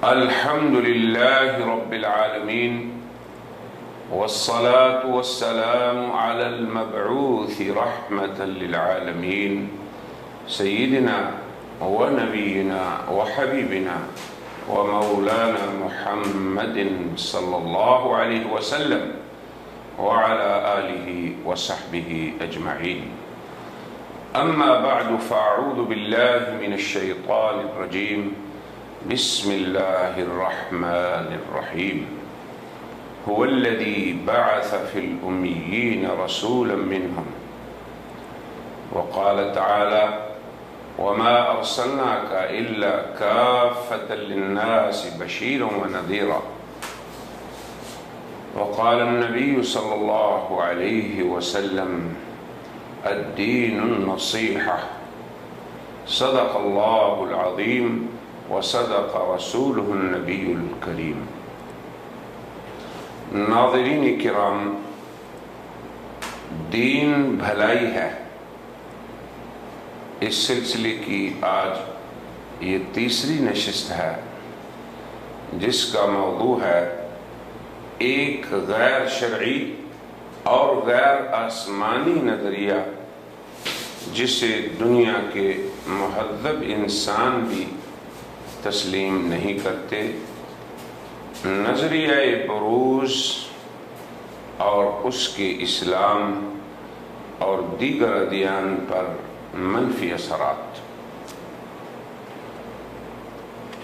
الحمد لله رب العالمين والصلاة والسلام على المبعوث رحمة للعالمين سيدنا ونبينا وحبيبنا ومولانا محمد صلى الله عليه وسلم وعلى آله وصحبه أجمعين. أما بعد فأعوذ بالله من الشيطان الرجيم. بسم الله الرحمن الرحيم. هو الذي بعث في الأميين رسولا منهم وقال تعالى وما أرسلناك إلا كافة للناس بشيرا ونذيرا. وقال النبي صلى الله عليه وسلم الدين النصيحة. صدق الله العظيم وصدق رسوله النبی الکریم. ناظرین کرام، دین بھلائی ہے، اس سلسلے کی آج یہ تیسری نشست ہے جس کا موضوع ہے ایک غیر شرعی اور غیر آسمانی نظریہ جسے دنیا کے مہذب انسان بھی تسلیم نہیں کرتے. نظریہ بروز اور اس کے اسلام اور دیگر ادیان پر منفی اثرات.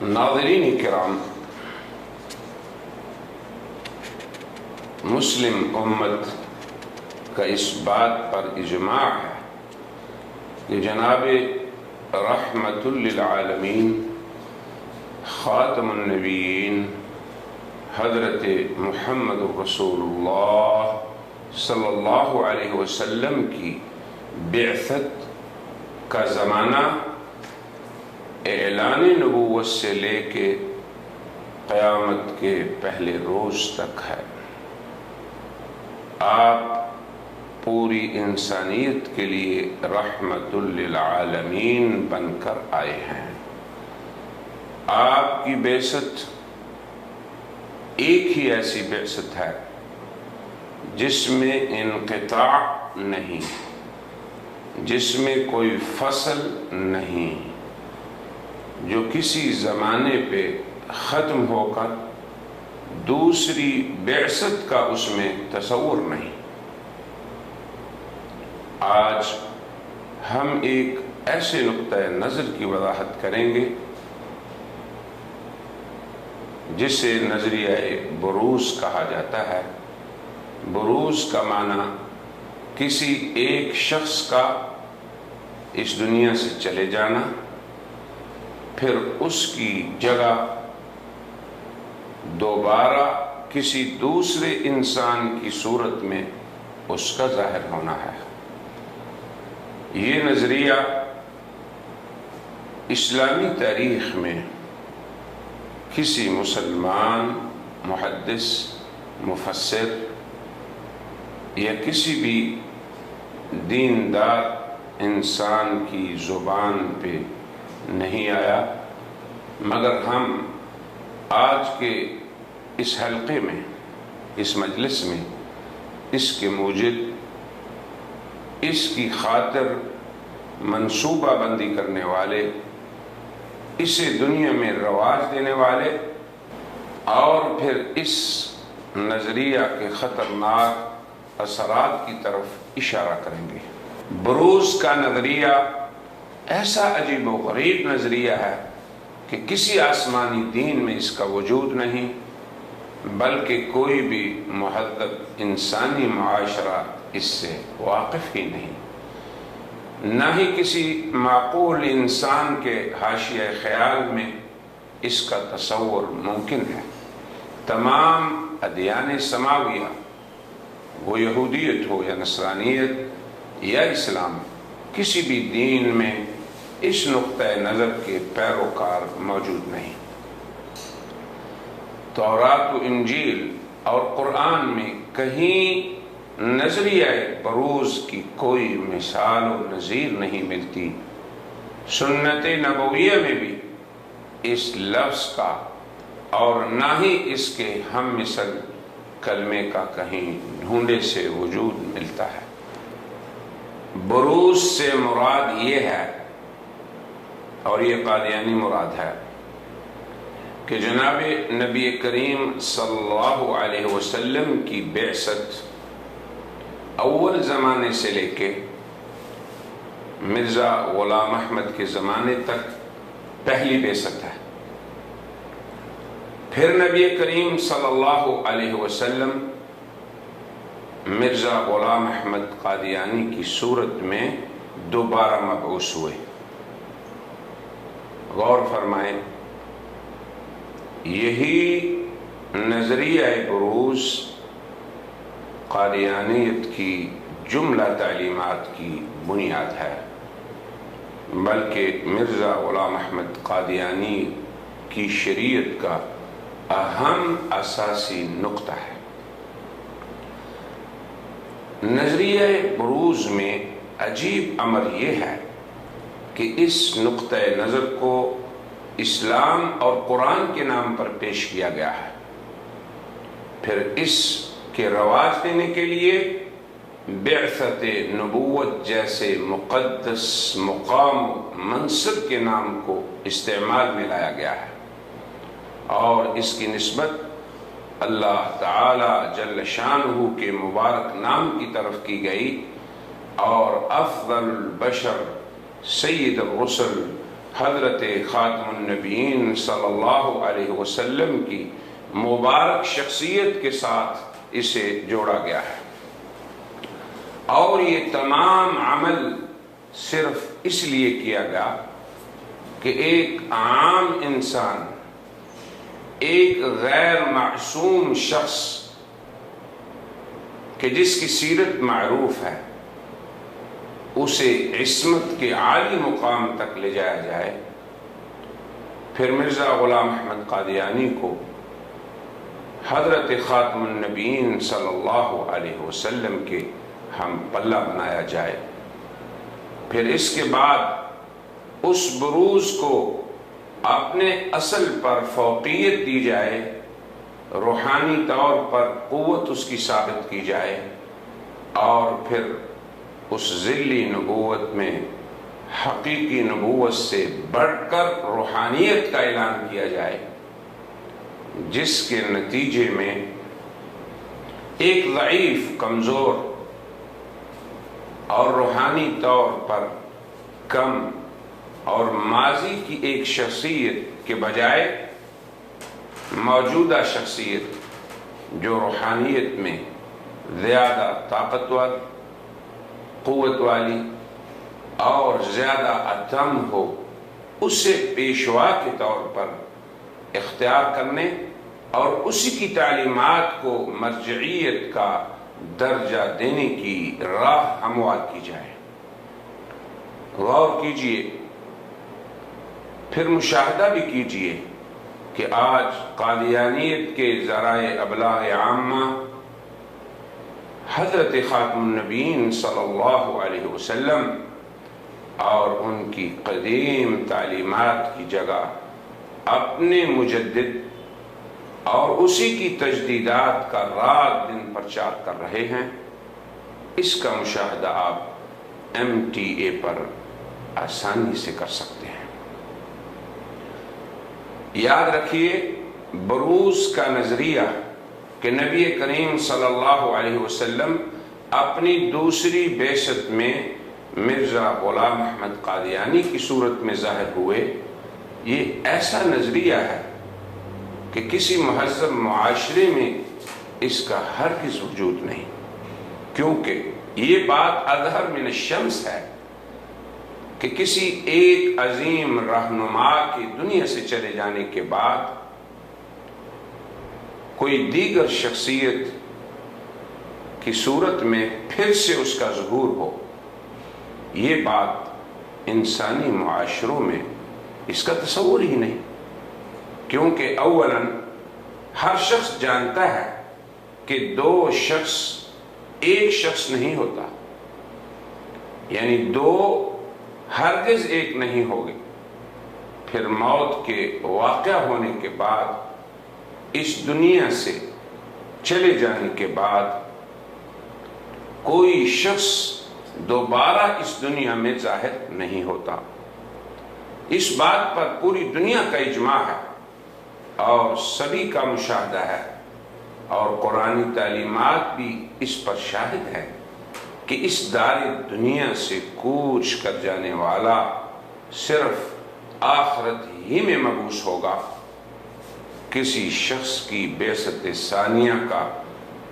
ناظرین کرام، مسلم امت کا اس بات پر اجماع ہے کہ جناب رحمت للعالمین خاتم النبیین حضرت محمد رسول اللہ صلی اللہ علیہ وسلم کی بعثت کا زمانہ اعلان نبوت سے لے کے قیامت کے پہلے روز تک ہے. آپ پوری انسانیت کے لیے رحمت للعالمین بن کر آئے ہیں. آپ کی بعثت ایک ہی ایسی بعثت ہے جس میں انقطاع نہیں، جس میں کوئی فصل نہیں، جو کسی زمانے پہ ختم ہو کر دوسری بعثت کا اس میں تصور نہیں. آج ہم ایک ایسے نقطۂ نظر کی وضاحت کریں گے جسے نظریہ بروز کہا جاتا ہے. بروز کا معنی کسی ایک شخص کا اس دنیا سے چلے جانا، پھر اس کی جگہ دوبارہ کسی دوسرے انسان کی صورت میں اس کا ظاہر ہونا ہے. یہ نظریہ اسلامی تاریخ میں کسی مسلمان محدث مفسر یا کسی بھی دیندار انسان کی زبان پہ نہیں آیا، مگر ہم آج کے اس حلقے میں، اس مجلس میں اس کے موجب، اس کی خاطر منصوبہ بندی کرنے والے، اسے دنیا میں رواج دینے والے، اور پھر اس نظریہ کے خطرناک اثرات کی طرف اشارہ کریں گے. بروز کا نظریہ ایسا عجیب و غریب نظریہ ہے کہ کسی آسمانی دین میں اس کا وجود نہیں، بلکہ کوئی بھی مہذب انسانی معاشرہ اس سے واقف ہی نہیں، نہ ہی کسی معقول انسان کے حاشیہ خیال میں اس کا تصور ممکن ہے. تمام ادیان سماویہ، وہ یہودیت ہو یا نصرانیت یا اسلام، کسی بھی دین میں اس نقطۂ نظر کے پیروکار موجود نہیں. تورات و انجیل اور قرآن میں کہیں نظریہ بروز کی کوئی مثال و نظیر نہیں ملتی. سنت نبویہ میں بھی اس لفظ کا اور نہ ہی اس کے ہم مثل کلمے کا کہیں ڈھونڈے سے وجود ملتا ہے۔ بروز سے مراد یہ ہے، اور یہ قادیانی مراد ہے، کہ جناب نبی کریم صلی اللہ علیہ وسلم کی بعثت اول زمانے سے لے کے مرزا غلام احمد کے زمانے تک پہلی بعثت ہے۔ پھر نبی کریم صلی اللہ علیہ وسلم مرزا غلام احمد قادیانی کی صورت میں دوبارہ مبعوث ہوئے۔ غور فرمائیں، یہی نظریہ بروز قادیانیت کی جملہ تعلیمات کی بنیاد ہے، بلکہ مرزا غلام احمد قادیانی کی شریعت کا اہم اساسی نقطہ ہے۔ نظریہ بروز میں عجیب امر یہ ہے کہ اس نقطہ نظر کو اسلام اور قرآن کے نام پر پیش کیا گیا ہے، پھر اس کے رواج دینے کے لیے بعثت نبوت جیسے مقدس مقام منصب کے نام کو استعمال میں لایا گیا ہے، اور اس کی نسبت اللہ تعالی جل شانہ کے مبارک نام کی طرف کی گئی، اور افضل البشر سید الرسل حضرت خاتم النبیین صلی اللہ علیہ وسلم کی مبارک شخصیت کے ساتھ اسے جوڑا گیا ہے۔ اور یہ تمام عمل صرف اس لیے کیا گیا کہ ایک عام انسان، ایک غیر معصوم شخص کہ جس کی سیرت معروف ہے، اسے عصمت کے عالی مقام تک لے جایا جائے۔ پھر مرزا غلام احمد قادیانی کو حضرت خاتم النبیین صلی اللہ علیہ وسلم کے ہم پلہ بنایا جائے۔ پھر اس کے بعد اس بروز کو اپنے اصل پر فوقیت دی جائے، روحانی طور پر قوت اس کی ثابت کی جائے، اور پھر اس ذلی نبوت میں حقیقی نبوت سے بڑھ کر روحانیت کا اعلان کیا جائے، جس کے نتیجے میں ایک ضعیف، کمزور اور روحانی طور پر کم اور ماضی کی ایک شخصیت کے بجائے موجودہ شخصیت جو روحانیت میں زیادہ طاقتور، قوت والی اور زیادہ اتم ہو، اسے پیشوا کے طور پر اختیار کرنے اور اسی کی تعلیمات کو مرجعیت کا درجہ دینے کی راہ ہموار کی جائے۔ غور کیجئے، پھر مشاہدہ بھی کیجئے کہ آج قادیانیت کے ذرائع ابلاغ عامہ حضرت خاتم النبیین صلی اللہ علیہ وسلم اور ان کی قدیم تعلیمات کی جگہ اپنے مجدد اور اسی کی تجدیدات کا رات دن پرچار کر رہے ہیں۔ اس کا مشاہدہ آپ MTA پر آسانی سے کر سکتے ہیں۔ یاد رکھیے، بروز کا نظریہ کہ نبی کریم صلی اللہ علیہ وسلم اپنی دوسری بعثت میں مرزا غلام احمد قادیانی کی صورت میں ظاہر ہوئے، یہ ایسا نظریہ ہے کہ کسی مہذب معاشرے میں اس کا ہرگز وجود نہیں، کیونکہ یہ بات اظہر من الشمس ہے کہ کسی ایک عظیم رہنما کی دنیا سے چلے جانے کے بعد کوئی دیگر شخصیت کی صورت میں پھر سے اس کا ظہور ہو، یہ بات انسانی معاشروں میں اس کا تصور ہی نہیں، کیونکہ اولاً ہر شخص جانتا ہے کہ دو شخص ایک شخص نہیں ہوتا، یعنی دو ہرگز ایک نہیں ہوگے۔ پھر موت کے واقع ہونے کے بعد اس دنیا سے چلے جانے کے بعد کوئی شخص دوبارہ اس دنیا میں ظاہر نہیں ہوتا۔ اس بات پر پوری دنیا کا اجماع ہے اور سبھی کا مشاہدہ ہے، اور قرآنی تعلیمات بھی اس پر شاہد ہے کہ اس دار دنیا سے کوچ کر جانے والا صرف آخرت ہی میں مبعوث ہوگا۔ کسی شخص کی بعثت ثانیہ کا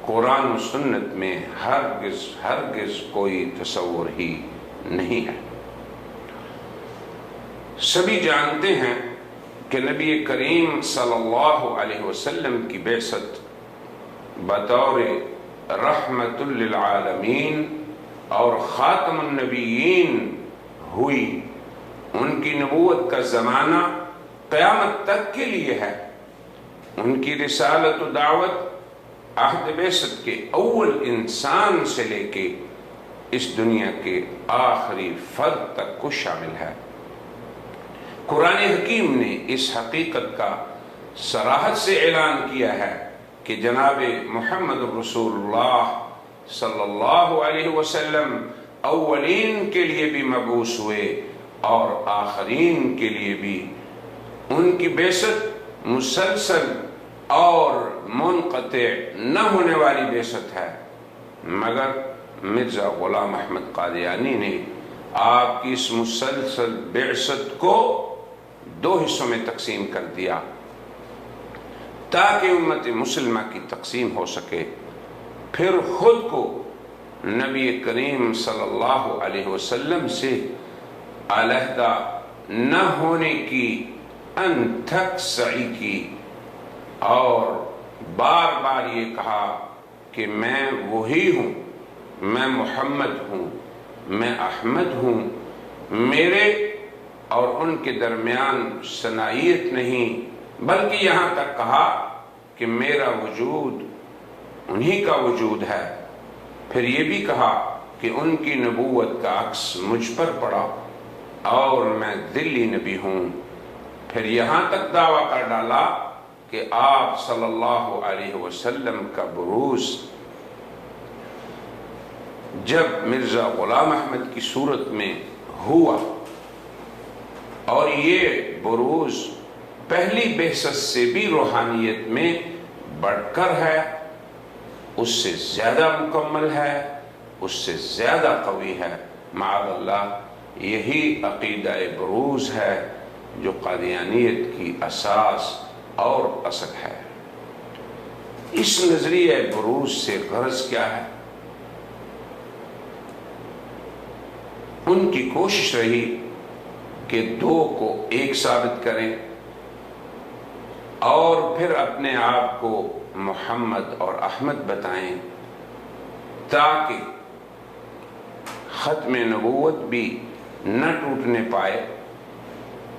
قرآن و سنت میں ہرگز کوئی تصور ہی نہیں ہے۔ سبھی جانتے ہیں کہ نبی کریم صلی اللہ علیہ وسلم کی بعثت بطور رحمت للعالمین اور خاتم النبیین ہوئی۔ ان کی نبوت کا زمانہ قیامت تک کے لیے ہے۔ ان کی رسالت و دعوت عہد بعثت کے اول انسان سے لے کے اس دنیا کے آخری فرد تک کو شامل ہے۔ قرآن حکیم نے اس حقیقت کا صراحت سے اعلان کیا ہے کہ جناب محمد رسول اللہ صلی اللہ علیہ وسلم اولین کے لیے بھی مبعوث ہوئے اور آخرین کے لیے بھی۔ ان کی بعثت مسلسل اور منقطع نہ ہونے والی بعثت ہے، مگر مرزا غلام احمد قادیانی نے آپ کی اس مسلسل بعثت کو دو حصوں میں تقسیم کر دیا تاکہ امت مسلمہ کی تقسیم ہو سکے، پھر خود کو نبی کریم صلی اللہ علیہ وسلم سے علیحدہ نہ ہونے کی انتھک سعی کی اور بار بار یہ کہا کہ میں وہی ہوں، میں محمد ہوں، میں احمد ہوں، میرے اور ان کے درمیان ثنائیت نہیں، بلکہ یہاں تک کہا کہ میرا وجود انہی کا وجود ہے۔ پھر یہ بھی کہا کہ ان کی نبوت کا عکس مجھ پر پڑا اور میں ذلی نبی ہوں۔ پھر یہاں تک دعویٰ کر ڈالا کہ آپ صلی اللہ علیہ وسلم کا بروز جب مرزا غلام احمد کی صورت میں ہوا اور یہ بروز پہلی بعثت سے بھی روحانیت میں بڑھ کر ہے، اس سے زیادہ مکمل ہے، اس سے زیادہ قوی ہے، معاذ اللہ یہی عقیدہ بروز ہے جو قادیانیت کی اساس اور اصل ہے۔ اس نظریہ بروز سے غرض کیا ہے؟ ان کی کوشش رہی کہ دو کو ایک ثابت کریں اور پھر اپنے آپ کو محمد اور احمد بتائیں تاکہ ختم نبوت بھی نہ ٹوٹنے پائے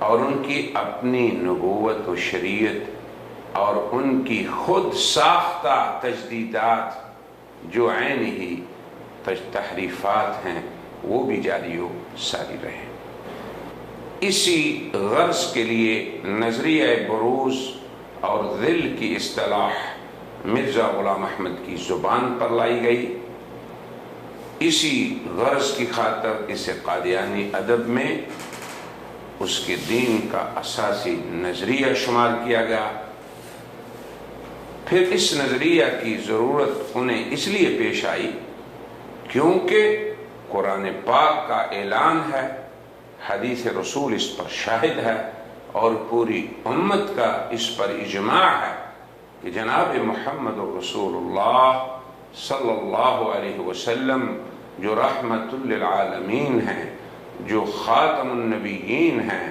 اور ان کی اپنی نبوت و شریعت اور ان کی خود ساختہ تجدیدات جو عین ہی تحریفات ہیں وہ بھی جاری و ساری رہیں۔ اسی غرض کے لیے نظریہ بروز اور ذل کی اصطلاح مرزا غلام احمد کی زبان پر لائی گئی۔ اسی غرض کی خاطر اسے قادیانی ادب میں اس کے دین کا اساسی نظریہ شمار کیا گیا۔ پھر اس نظریہ کی ضرورت انہیں اس لیے پیش آئی کیونکہ قرآن پاک کا اعلان ہے، حدیث رسول اس پر شاہد ہے اور پوری امت کا اس پر اجماع ہے کہ جناب محمد رسول اللہ صلی اللہ علیہ وسلم جو رحمت للعالمین ہیں، جو خاتم النبیین ہیں،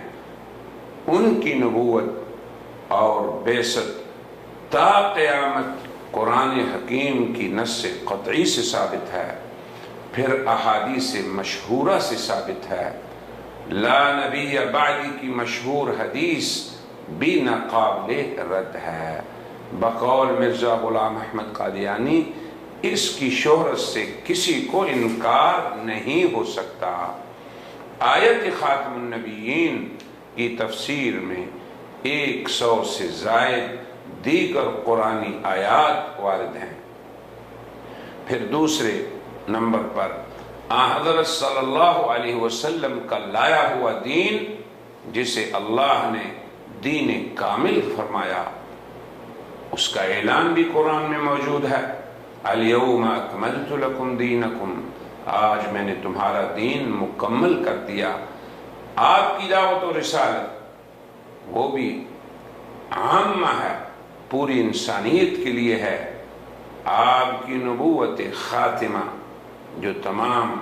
ان کی نبوت اور بعثت تا قیامت قرآن حکیم کی نص قطعی سے ثابت ہے، پھر احادیث مشہورہ سے ثابت ہے۔ لا نبی بعدی کی مشہور حدیث بھی ناقابل رد ہے۔ بقول مرزا غلام احمد قادیانی اس کی شہرت سے کسی کو انکار نہیں ہو سکتا۔ آیت خاتم النبیین کی تفسیر میں 100 سے زائد دیگر قرآنی آیات وارد ہیں۔ پھر دوسرے نمبر پر حضرت صلی اللہ علیہ وسلم کا لایا ہوا دین، جسے اللہ نے دین کامل فرمایا، اس کا اعلان بھی قرآن میں موجود ہے۔ الیوم اکملت لکم دینکم، آج میں نے تمہارا دین مکمل کر دیا۔ آپ کی دعوت و رسالت وہ بھی عامہ ہے، پوری انسانیت کے لیے ہے۔ آپ کی نبوت خاتمہ جو تمام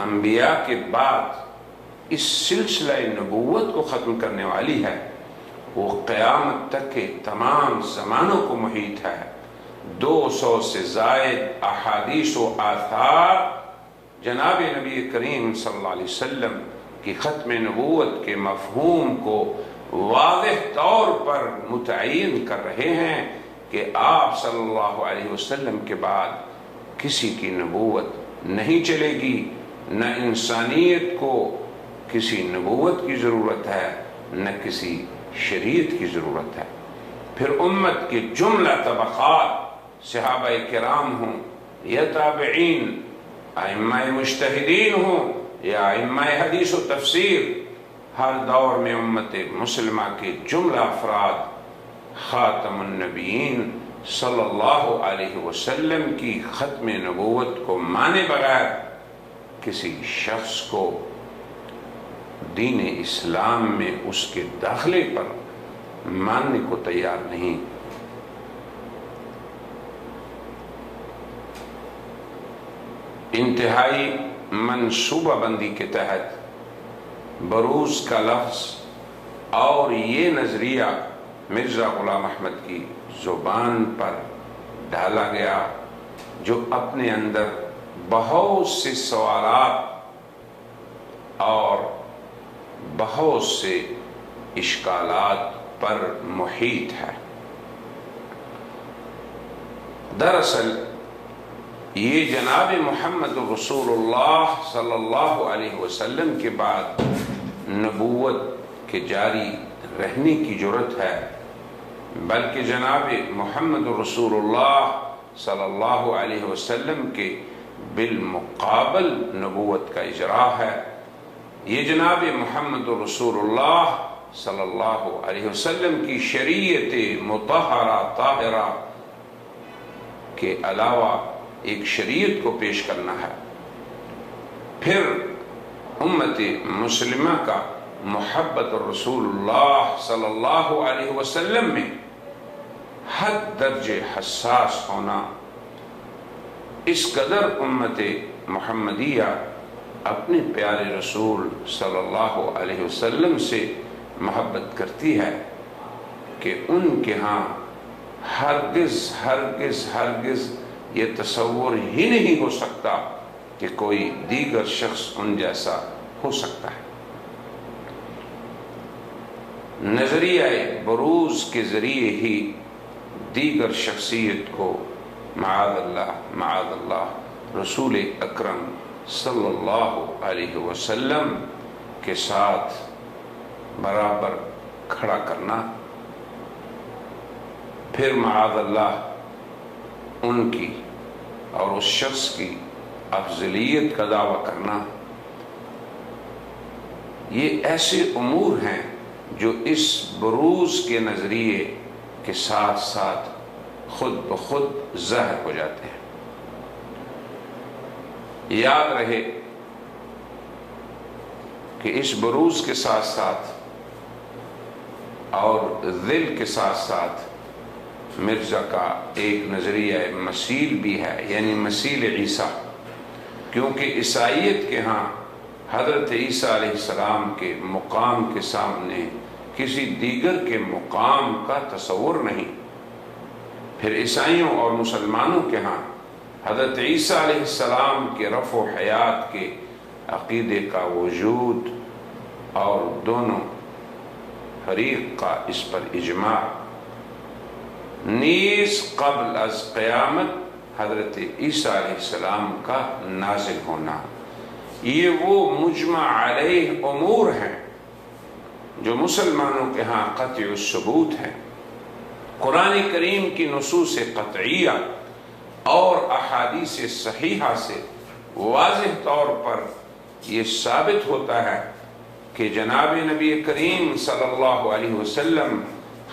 انبیاء کے بعد اس سلسلہ نبوت کو ختم کرنے والی ہے، وہ قیامت تک کے تمام زمانوں کو محیط ہے۔ 200 سے زائد احادیث و آثار جناب نبی کریم صلی اللہ علیہ وسلم کی ختم نبوت کے مفہوم کو واضح طور پر متعین کر رہے ہیں کہ آپ صلی اللہ علیہ وسلم کے بعد کسی کی نبوت نہیں چلے گی، نہ انسانیت کو کسی نبوت کی ضرورت ہے، نہ کسی شریعت کی ضرورت ہے۔ پھر امت کے جملہ طبقات، صحابہ کرام ہوں یا تابعین، ائمہ مجتہدین ہوں یا ائمہ حدیث و تفسیر، ہر دور میں امت مسلمہ کے جملہ افراد خاتم النبیین صلی اللہ علیہ وسلم کی ختم نبوت کو مانے بغیر کسی شخص کو دین اسلام میں اس کے داخلے پر ماننے کو تیار نہیں۔ انتہائی منصوبہ بندی کے تحت بروز کا لفظ اور یہ نظریہ مرزا غلام احمد کی زبان پر ڈالا گیا، جو اپنے اندر بہت سے سوالات اور بہت سے اشکالات پر محیط ہے۔ دراصل یہ جناب محمد رسول اللہ صلی اللہ علیہ وسلم کے بعد نبوت کے جاری رہنے کی جرت ہے، بلکہ جناب محمد رسول اللہ صلی اللہ علیہ وسلم کے بالمقابل نبوت کا اجرا ہے۔ یہ جناب محمد رسول اللہ صلی اللہ علیہ وسلم کی شریعت مطہرہ طاہرہ کے علاوہ ایک شریعت کو پیش کرنا ہے۔ پھر امت مسلمہ کا محبت رسول اللہ صلی اللہ علیہ وسلم میں حد درجے حساس ہونا، اس قدر امت محمدیہ اپنے پیارے رسول صلی اللہ علیہ وسلم سے محبت کرتی ہے کہ ان کے ہاں ہرگز ہرگز ہرگز یہ تصور ہی نہیں ہو سکتا کہ کوئی دیگر شخص ان جیسا ہو سکتا ہے۔ نظریہ بروز کے ذریعے ہی دیگر شخصیت کو معاذ اللہ رسول اکرم صلی اللہ علیہ وسلم کے ساتھ برابر کھڑا کرنا، پھر معاذ اللہ ان کی اور اس شخص کی افضلیت کا دعویٰ کرنا، یہ ایسے امور ہیں جو اس بروز کے نظریے کے ساتھ ساتھ خود بخود ظاہر ہو جاتے ہیں۔ یاد رہے کہ اس بروز کے ساتھ ساتھ اور ذل کے ساتھ ساتھ مرزا کا ایک نظریہ مسیل بھی ہے، یعنی مسیل عیسیٰ، کیونکہ عیسائیت کے ہاں حضرت عیسیٰ علیہ السلام کے مقام کے سامنے کسی دیگر کے مقام کا تصور نہیں۔ پھر عیسائیوں اور مسلمانوں کے ہاں حضرت عیسیٰ علیہ السلام کے رفع و حیات کے عقیدے کا وجود اور دونوں فریق کا اس پر اجماع، نیز قبل از قیامت حضرت عیسیٰ علیہ السلام کا نازل ہونا، یہ وہ مجمع علیہ امور ہیں جو مسلمانوں کے ہاں قطع الثبوت ہیں۔ قرآن کریم کی نصوص قطعیہ اور احادیث صحیحہ سے واضح طور پر یہ ثابت ہوتا ہے کہ جناب نبی کریم صلی اللہ علیہ وسلم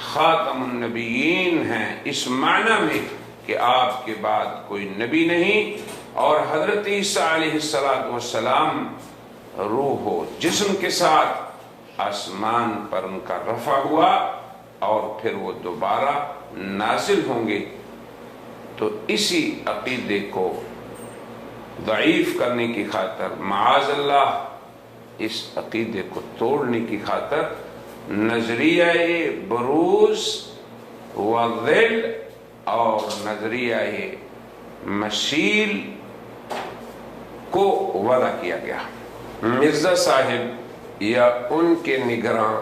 خاتم النبیین ہیں، اس معنی میں کہ آپ کے بعد کوئی نبی نہیں، اور حضرت عیسیٰ علیہ السلام روح و جسم کے ساتھ آسمان پر ان کا رفع ہوا اور پھر وہ دوبارہ نازل ہوں گے۔ تو اسی عقیدے کو ضعیف کرنے کی خاطر، معاذ اللہ اس عقیدے کو توڑنے کی خاطر، نظریہ بروز و ظل اور نظریہ مثیل کو وضع کیا گیا۔ مرزا صاحب یا ان کے نگراں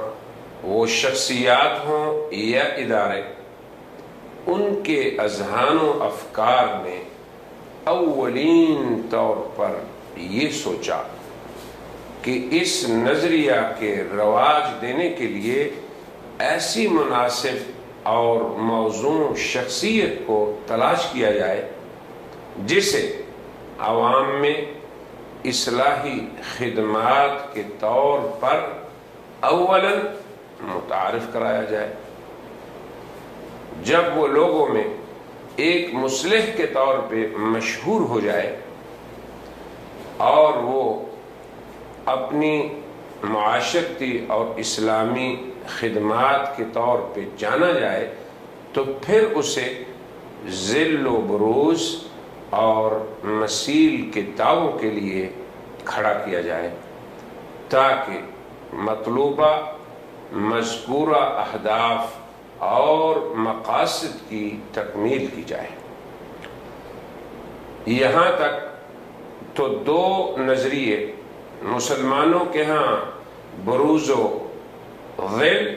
وہ شخصیات ہوں یا ادارے، ان کے اذہان و افکار نے اولین طور پر یہ سوچا کہ اس نظریہ کے رواج دینے کے لیے ایسی مناسب اور موزوں شخصیت کو تلاش کیا جائے جسے عوام میں اصلاحی خدمات کے طور پر اولاً متعارف کرایا جائے۔ جب وہ لوگوں میں ایک مصلح کے طور پہ مشہور ہو جائے اور وہ اپنی معاشرتی اور اسلامی خدمات کے طور پہ جانا جائے، تو پھر اسے ذل و بروز اور مثیل کے دعووں کے لیے کھڑا کیا جائے تاکہ مطلوبہ مذکورہ اہداف اور مقاصد کی تکمیل کی جائے۔ یہاں تک تو دو نظریے مسلمانوں کے ہاں بروز و ظل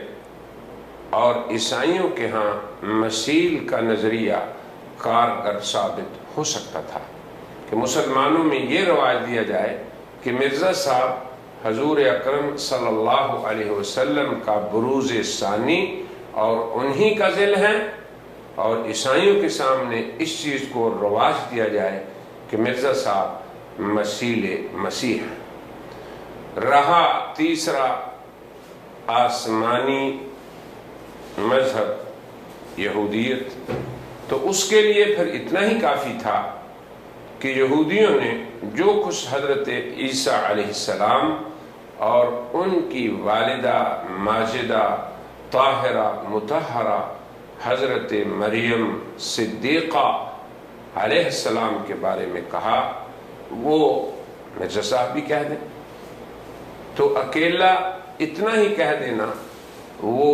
اور عیسائیوں کے ہاں مثیل کا نظریہ کارگر ثابت ہو سکتا تھا کہ مسلمانوں میں یہ رواج دیا جائے کہ مرزا صاحب حضور اکرم صلی اللہ علیہ وسلم کا بروز ثانی اور انہی کا ذل ہیں، اور عیسائیوں کے سامنے اس چیز کو رواج دیا جائے کہ مرزا صاحب مثیل مسیح ہیں۔ رہا تیسرا آسمانی مذہب یہودیت، تو اس کے لیے پھر اتنا ہی کافی تھا کہ یہودیوں نے جو کچھ حضرت عیسیٰ علیہ السلام اور ان کی والدہ ماجدہ طاہرہ مطہرہ حضرت مریم صدیقہ علیہ السلام کے بارے میں کہا، وہ مرزا صاحب بھی کہہ دیں، تو اکیلا اتنا ہی کہہ دینا وہ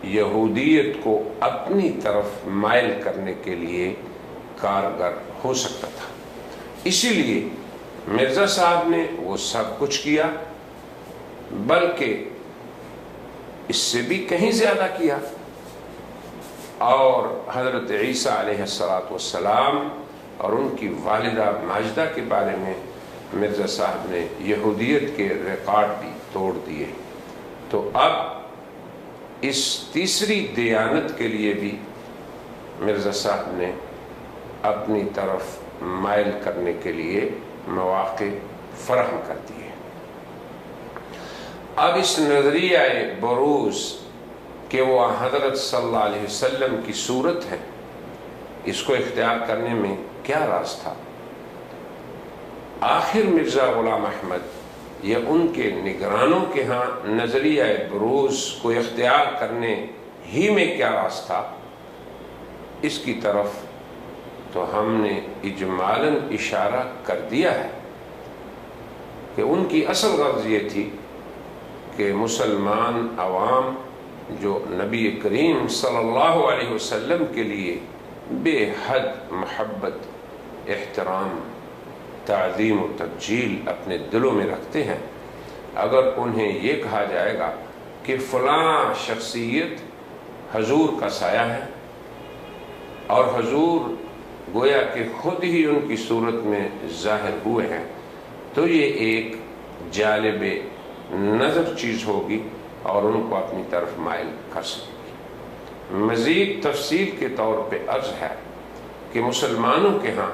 یہودیت کو اپنی طرف مائل کرنے کے لیے کارگر ہو سکتا تھا۔ اسی لیے مرزا صاحب نے وہ سب کچھ کیا، بلکہ اس سے بھی کہیں زیادہ کیا، اور حضرت عیسیٰ علیہ السلام اور ان کی والدہ ماجدہ کے بارے میں مرزا صاحب نے یہودیت کے ریکارڈ بھی توڑ دیے۔ تو اب اس تیسری دیانت کے لیے بھی مرزا صاحب نے اپنی طرف مائل کرنے کے لیے مواقع فراہم کر دیے۔ اب اس نظریہ بروز کہ وہ حضرت صلی اللہ علیہ وسلم کی صورت ہے، اس کو اختیار کرنے میں کیا راز تھا؟ آخر مرزا غلام احمد یا ان کے نگرانوں کے ہاں نظریہ بروز کو اختیار کرنے ہی میں کیا راز تھا؟ اس کی طرف تو ہم نے اجمالاً اشارہ کر دیا ہے کہ ان کی اصل غرض یہ تھی کہ مسلمان عوام جو نبی کریم صلی اللہ علیہ وسلم کے لیے بے حد محبت، احترام، تعظیم و تبجیل اپنے دلوں میں رکھتے ہیں، اگر انہیں یہ کہا جائے گا کہ فلاں شخصیت حضور کا سایہ ہے اور حضور گویا کہ خود ہی ان کی صورت میں ظاہر ہوئے ہیں، تو یہ ایک جالب نظر چیز ہوگی اور ان کو اپنی طرف مائل کر سکے۔ مزید تفصیل کے طور پہ عرض ہے کہ مسلمانوں کے ہاں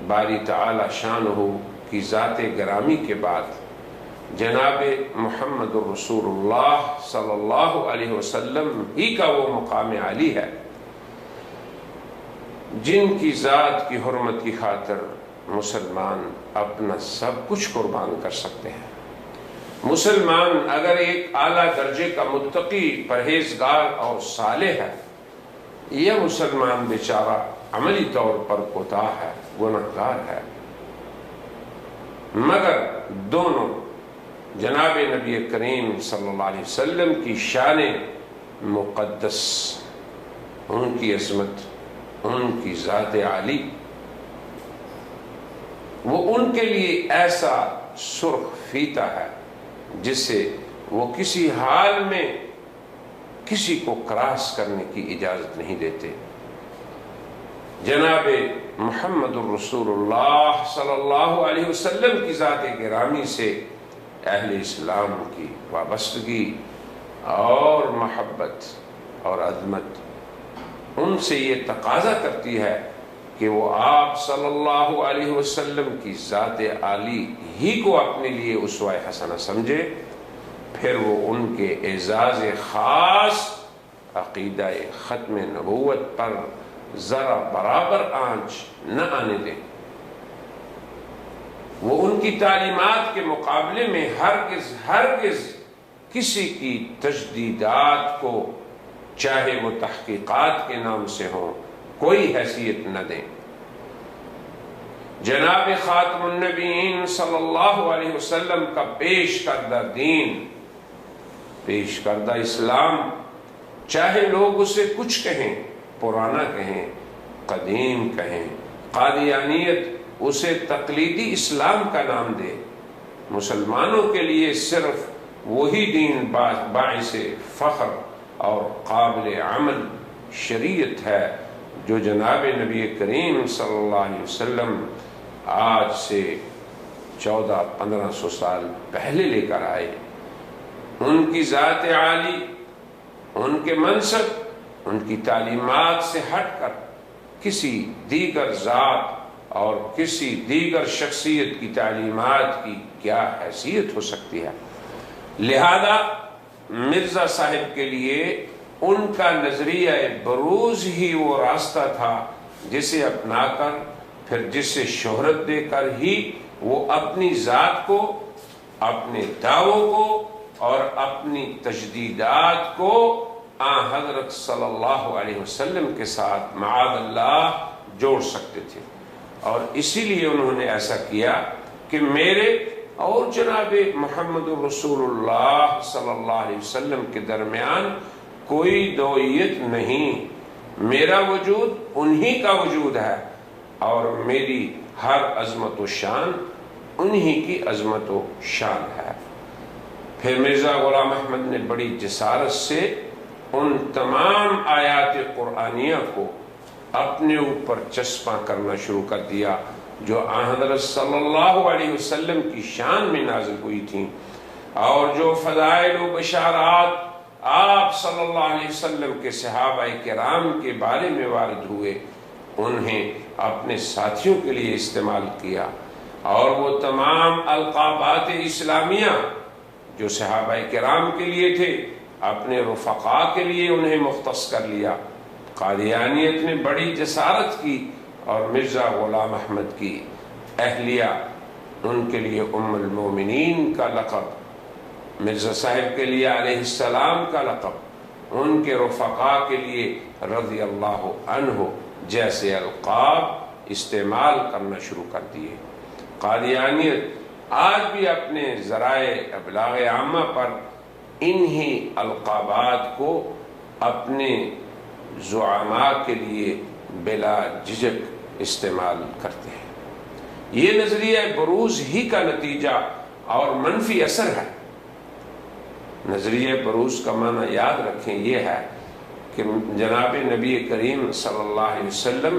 باری تعالی شانہ کی ذات گرامی کے بعد جناب محمد الرسول اللہ صلی اللہ علیہ وسلم ہی کا وہ مقام عالی ہے جن کی ذات کی حرمت کی خاطر مسلمان اپنا سب کچھ قربان کر سکتے ہیں۔ مسلمان اگر ایک اعلیٰ درجے کا متقی، پرہیزگار اور صالح ہے، یہ مسلمان بیچارہ عملی طور پر کوتاہ ہے، گناہگار ہے، مگر دونوں جناب نبی کریم صلی اللہ علیہ وسلم کی شان مقدس، ان کی عظمت، ان کی ذات عالی، وہ ان کے لیے ایسا سرخ فیتہ ہے جسے وہ کسی حال میں کسی کو کراس کرنے کی اجازت نہیں دیتے۔ جناب محمد الرسول اللہ صلی اللہ علیہ وسلم کی ذات گرامی سے اہل اسلام کی وابستگی اور محبت اور عظمت ان سے یہ تقاضا کرتی ہے کہ وہ آپ صلی اللہ علیہ وسلم کی ذات عالی ہی کو اپنے لیے اسوہ حسنہ سمجھے، پھر وہ ان کے اعزاز خاص عقیدہ ختم نبوت پر ذرا برابر آنچ نہ آنے دیں۔ وہ ان کی تعلیمات کے مقابلے میں ہرگز کسی کی تجدیدات کو، چاہے وہ تحقیقات کے نام سے ہوں، کوئی حیثیت نہ دیں۔ جناب خاتم النبیین صلی اللہ علیہ وسلم کا پیش کردہ دین، پیش کردہ اسلام، چاہے لوگ اسے کچھ کہیں، پرانا کہیں، قدیم کہیں، قادیانیت اسے تقلیدی اسلام کا نام دے، مسلمانوں کے لیے صرف وہی دین باعث فخر اور قابل عمل شریعت ہے جو جناب نبی کریم صلی اللہ علیہ وسلم آج سے 1400-1500 سال پہلے لے کر آئے۔ ان کی ذات عالی، ان کے منصب، ان کی تعلیمات سے ہٹ کر کسی دیگر ذات اور کسی دیگر شخصیت کی تعلیمات کی کیا حیثیت ہو سکتی ہے؟ لہذا مرزا صاحب کے لیے ان کا نظریہ بروز ہی وہ راستہ تھا جسے اپنا کر، پھر جسے شہرت دے کر ہی وہ اپنی ذات کو، اپنے دعووں کو اور اپنی تجدیدات کو حضرت صلی اللہ علیہ وسلم کے ساتھ معاذ اللہ جوڑ سکتے تھے۔ اور اسی لیے انہوں نے ایسا کیا کہ میرے اور جناب محمد رسول اللہ صلی اللہ علیہ وسلم کے درمیان کوئی دوئیت نہیں، میرا وجود انہی کا وجود ہے اور میری ہر عظمت و شان انہی کی عظمت و شان ہے۔ پھر مرزا غلام احمد نے بڑی جسارت سے ان تمام آیات قرآنیہ کو اپنے اوپر چسپاں کرنا شروع کر دیا جو حضرت صلی اللہ علیہ وسلم کی شان میں نازل ہوئی تھیں، اور جو فضائل و بشارات آپ صلی اللہ علیہ وسلم کے صحابہ کرام کے بارے میں وارد ہوئے، انہیں اپنے ساتھیوں کے لیے استعمال کیا، اور وہ تمام القابات اسلامیہ جو صحابہ کرام کے لیے تھے اپنے رفقاء کے لیے انہیں مختص کر لیا۔ قادیانیت نے بڑی جسارت کی اور مرزا غلام احمد کی اہلیہ، ان کے لیے ام المومنین کا لقب، مرزا صاحب کے لیے علیہ السلام کا لقب، ان کے رفقاء کے لیے رضی اللہ عنہ جیسے القاب استعمال کرنا شروع کر دیے۔ قادیانیت آج بھی اپنے ذرائع ابلاغ عامہ پر انہی القابات کو اپنے زعماء کے لیے بلا جھجک استعمال کرتے ہیں۔ یہ نظریہ بروز ہی کا نتیجہ اور منفی اثر ہے۔ نظریہ بروز کا معنی یاد رکھیں یہ ہے کہ جناب نبی کریم صلی اللہ علیہ وسلم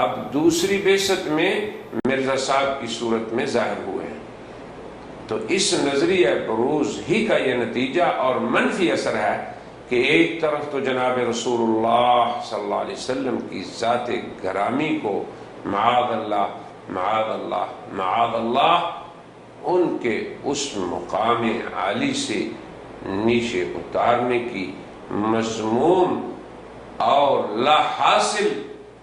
اب دوسری بعثت میں مرزا صاحب کی صورت میں ظاہر ہوئے ہیں۔ تو اس نظریہ بروز ہی کا یہ نتیجہ اور منفی اثر ہے کہ ایک طرف تو جناب رسول اللہ صلی اللہ علیہ وسلم کی ذات گرامی کو معاذ اللہ معاذ اللہ معاذ اللہ ان کے اس مقام عالی سے نیچے اتارنے کی مذموم اور لا حاصل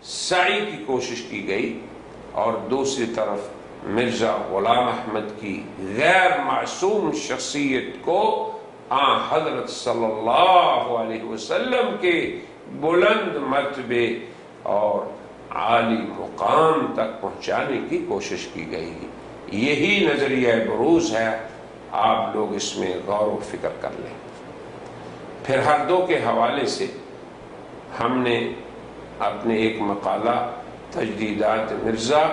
سعی کی کوشش کی گئی، اور دوسری طرف مرزا غلام احمد کی غیر معصوم شخصیت کو حضرت صلی اللہ علیہ وسلم کے بلند مرتبے اور عالی مقام تک پہنچانے کی کوشش کی گئی۔ یہی نظریہ بروز ہے، آپ لوگ اس میں غور و فکر کر لیں۔ پھر ہر دو کے حوالے سے ہم نے اپنے ایک مقالہ تجدیدات مرزا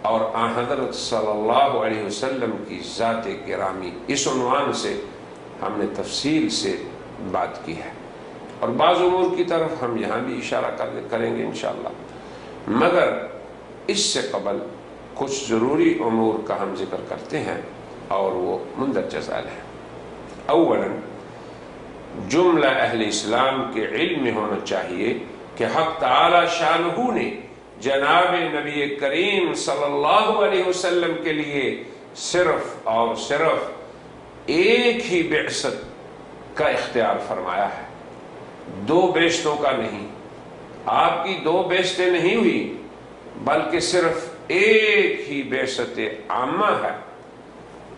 اور حضرت صلی اللہ علیہ وسلم کی ذات گرامی، اس عنوان سے ہم نے تفصیل سے بات کی ہے، اور بعض امور کی طرف ہم یہاں بھی اشارہ کریں گے انشاءاللہ، مگر اس سے قبل کچھ ضروری امور کا ہم ذکر کرتے ہیں اور وہ مندرجہ ذیل ہے۔ اولاً جملہ اہل اسلام کے علم میں ہونا چاہیے کہ حق تعالی شانہ نے جناب نبی کریم صلی اللہ علیہ وسلم کے لیے صرف اور صرف ایک ہی بعثت کا اختیار فرمایا ہے، دو بعثتوں کا نہیں۔ آپ کی دو بعثتیں نہیں ہوئی، بلکہ صرف ایک ہی بعثت عامہ ہے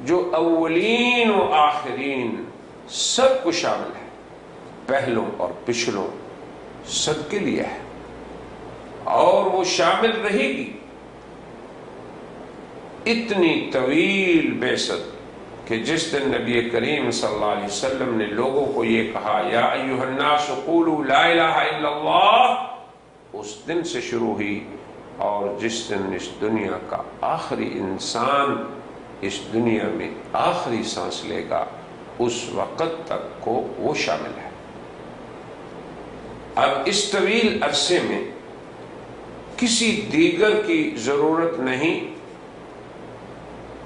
جو اولین و آخرین سب کو شامل ہے، پہلوں اور پچھلوں سب کے لیے ہے، اور وہ شامل رہے گی۔ اتنی طویل بعثت کہ جس دن نبی کریم صلی اللہ علیہ وسلم نے لوگوں کو یہ کہا یا ایھا الناس قولوا لا الہ الا اللہ، اس دن سے شروع ہوئی، اور جس دن اس دنیا کا آخری انسان اس دنیا میں آخری سانس لے گا اس وقت تک کو وہ شامل ہے۔ اب اس طویل عرصے میں کسی دیگر کی ضرورت نہیں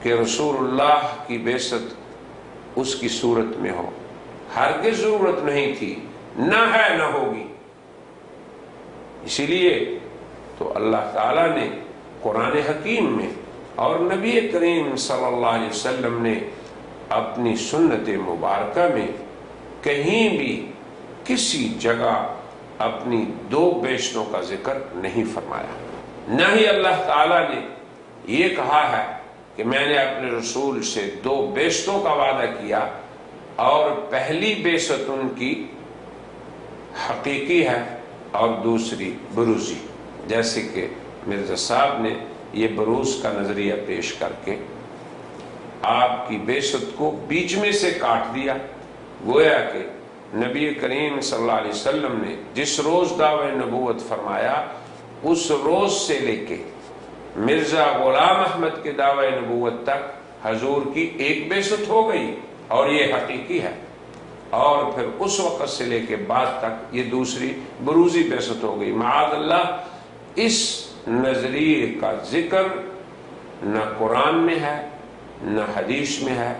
کہ رسول اللہ کی بعثت اس کی صورت میں ہو، ہرگز ضرورت نہیں تھی، نہ ہے نہ ہوگی۔ اسی لیے تو اللہ تعالیٰ نے قرآن حکیم میں اور نبی کریم صلی اللہ علیہ وسلم نے اپنی سنت مبارکہ میں کہیں بھی کسی جگہ اپنی دو بعثتوں کا ذکر نہیں فرمایا، نہ ہی اللہ تعالیٰ نے یہ کہا ہے کہ میں نے اپنے رسول سے دو بعثتوں کا وعدہ کیا، اور پہلی بعثت ان کی حقیقی ہے اور دوسری بروزی، جیسے کہ مرزا صاحب نے یہ بروز کا نظریہ پیش کر کے آپ کی بعثت کو بیچ میں سے کاٹ دیا، گویا کہ نبی کریم صلی اللہ علیہ وسلم نے جس روز دعوی نبوت فرمایا اس روز سے لے کے مرزا غلام احمد کے دعوی نبوت تک حضور کی ایک بعثت ہو گئی، اور یہ حقیقی ہے، اور پھر اس وقت سے لے کے بعد تک یہ دوسری بروزی بعثت ہو گئی۔ معاذ اللہ، اس نظریے کا ذکر نہ قرآن میں ہے نہ حدیث میں ہے،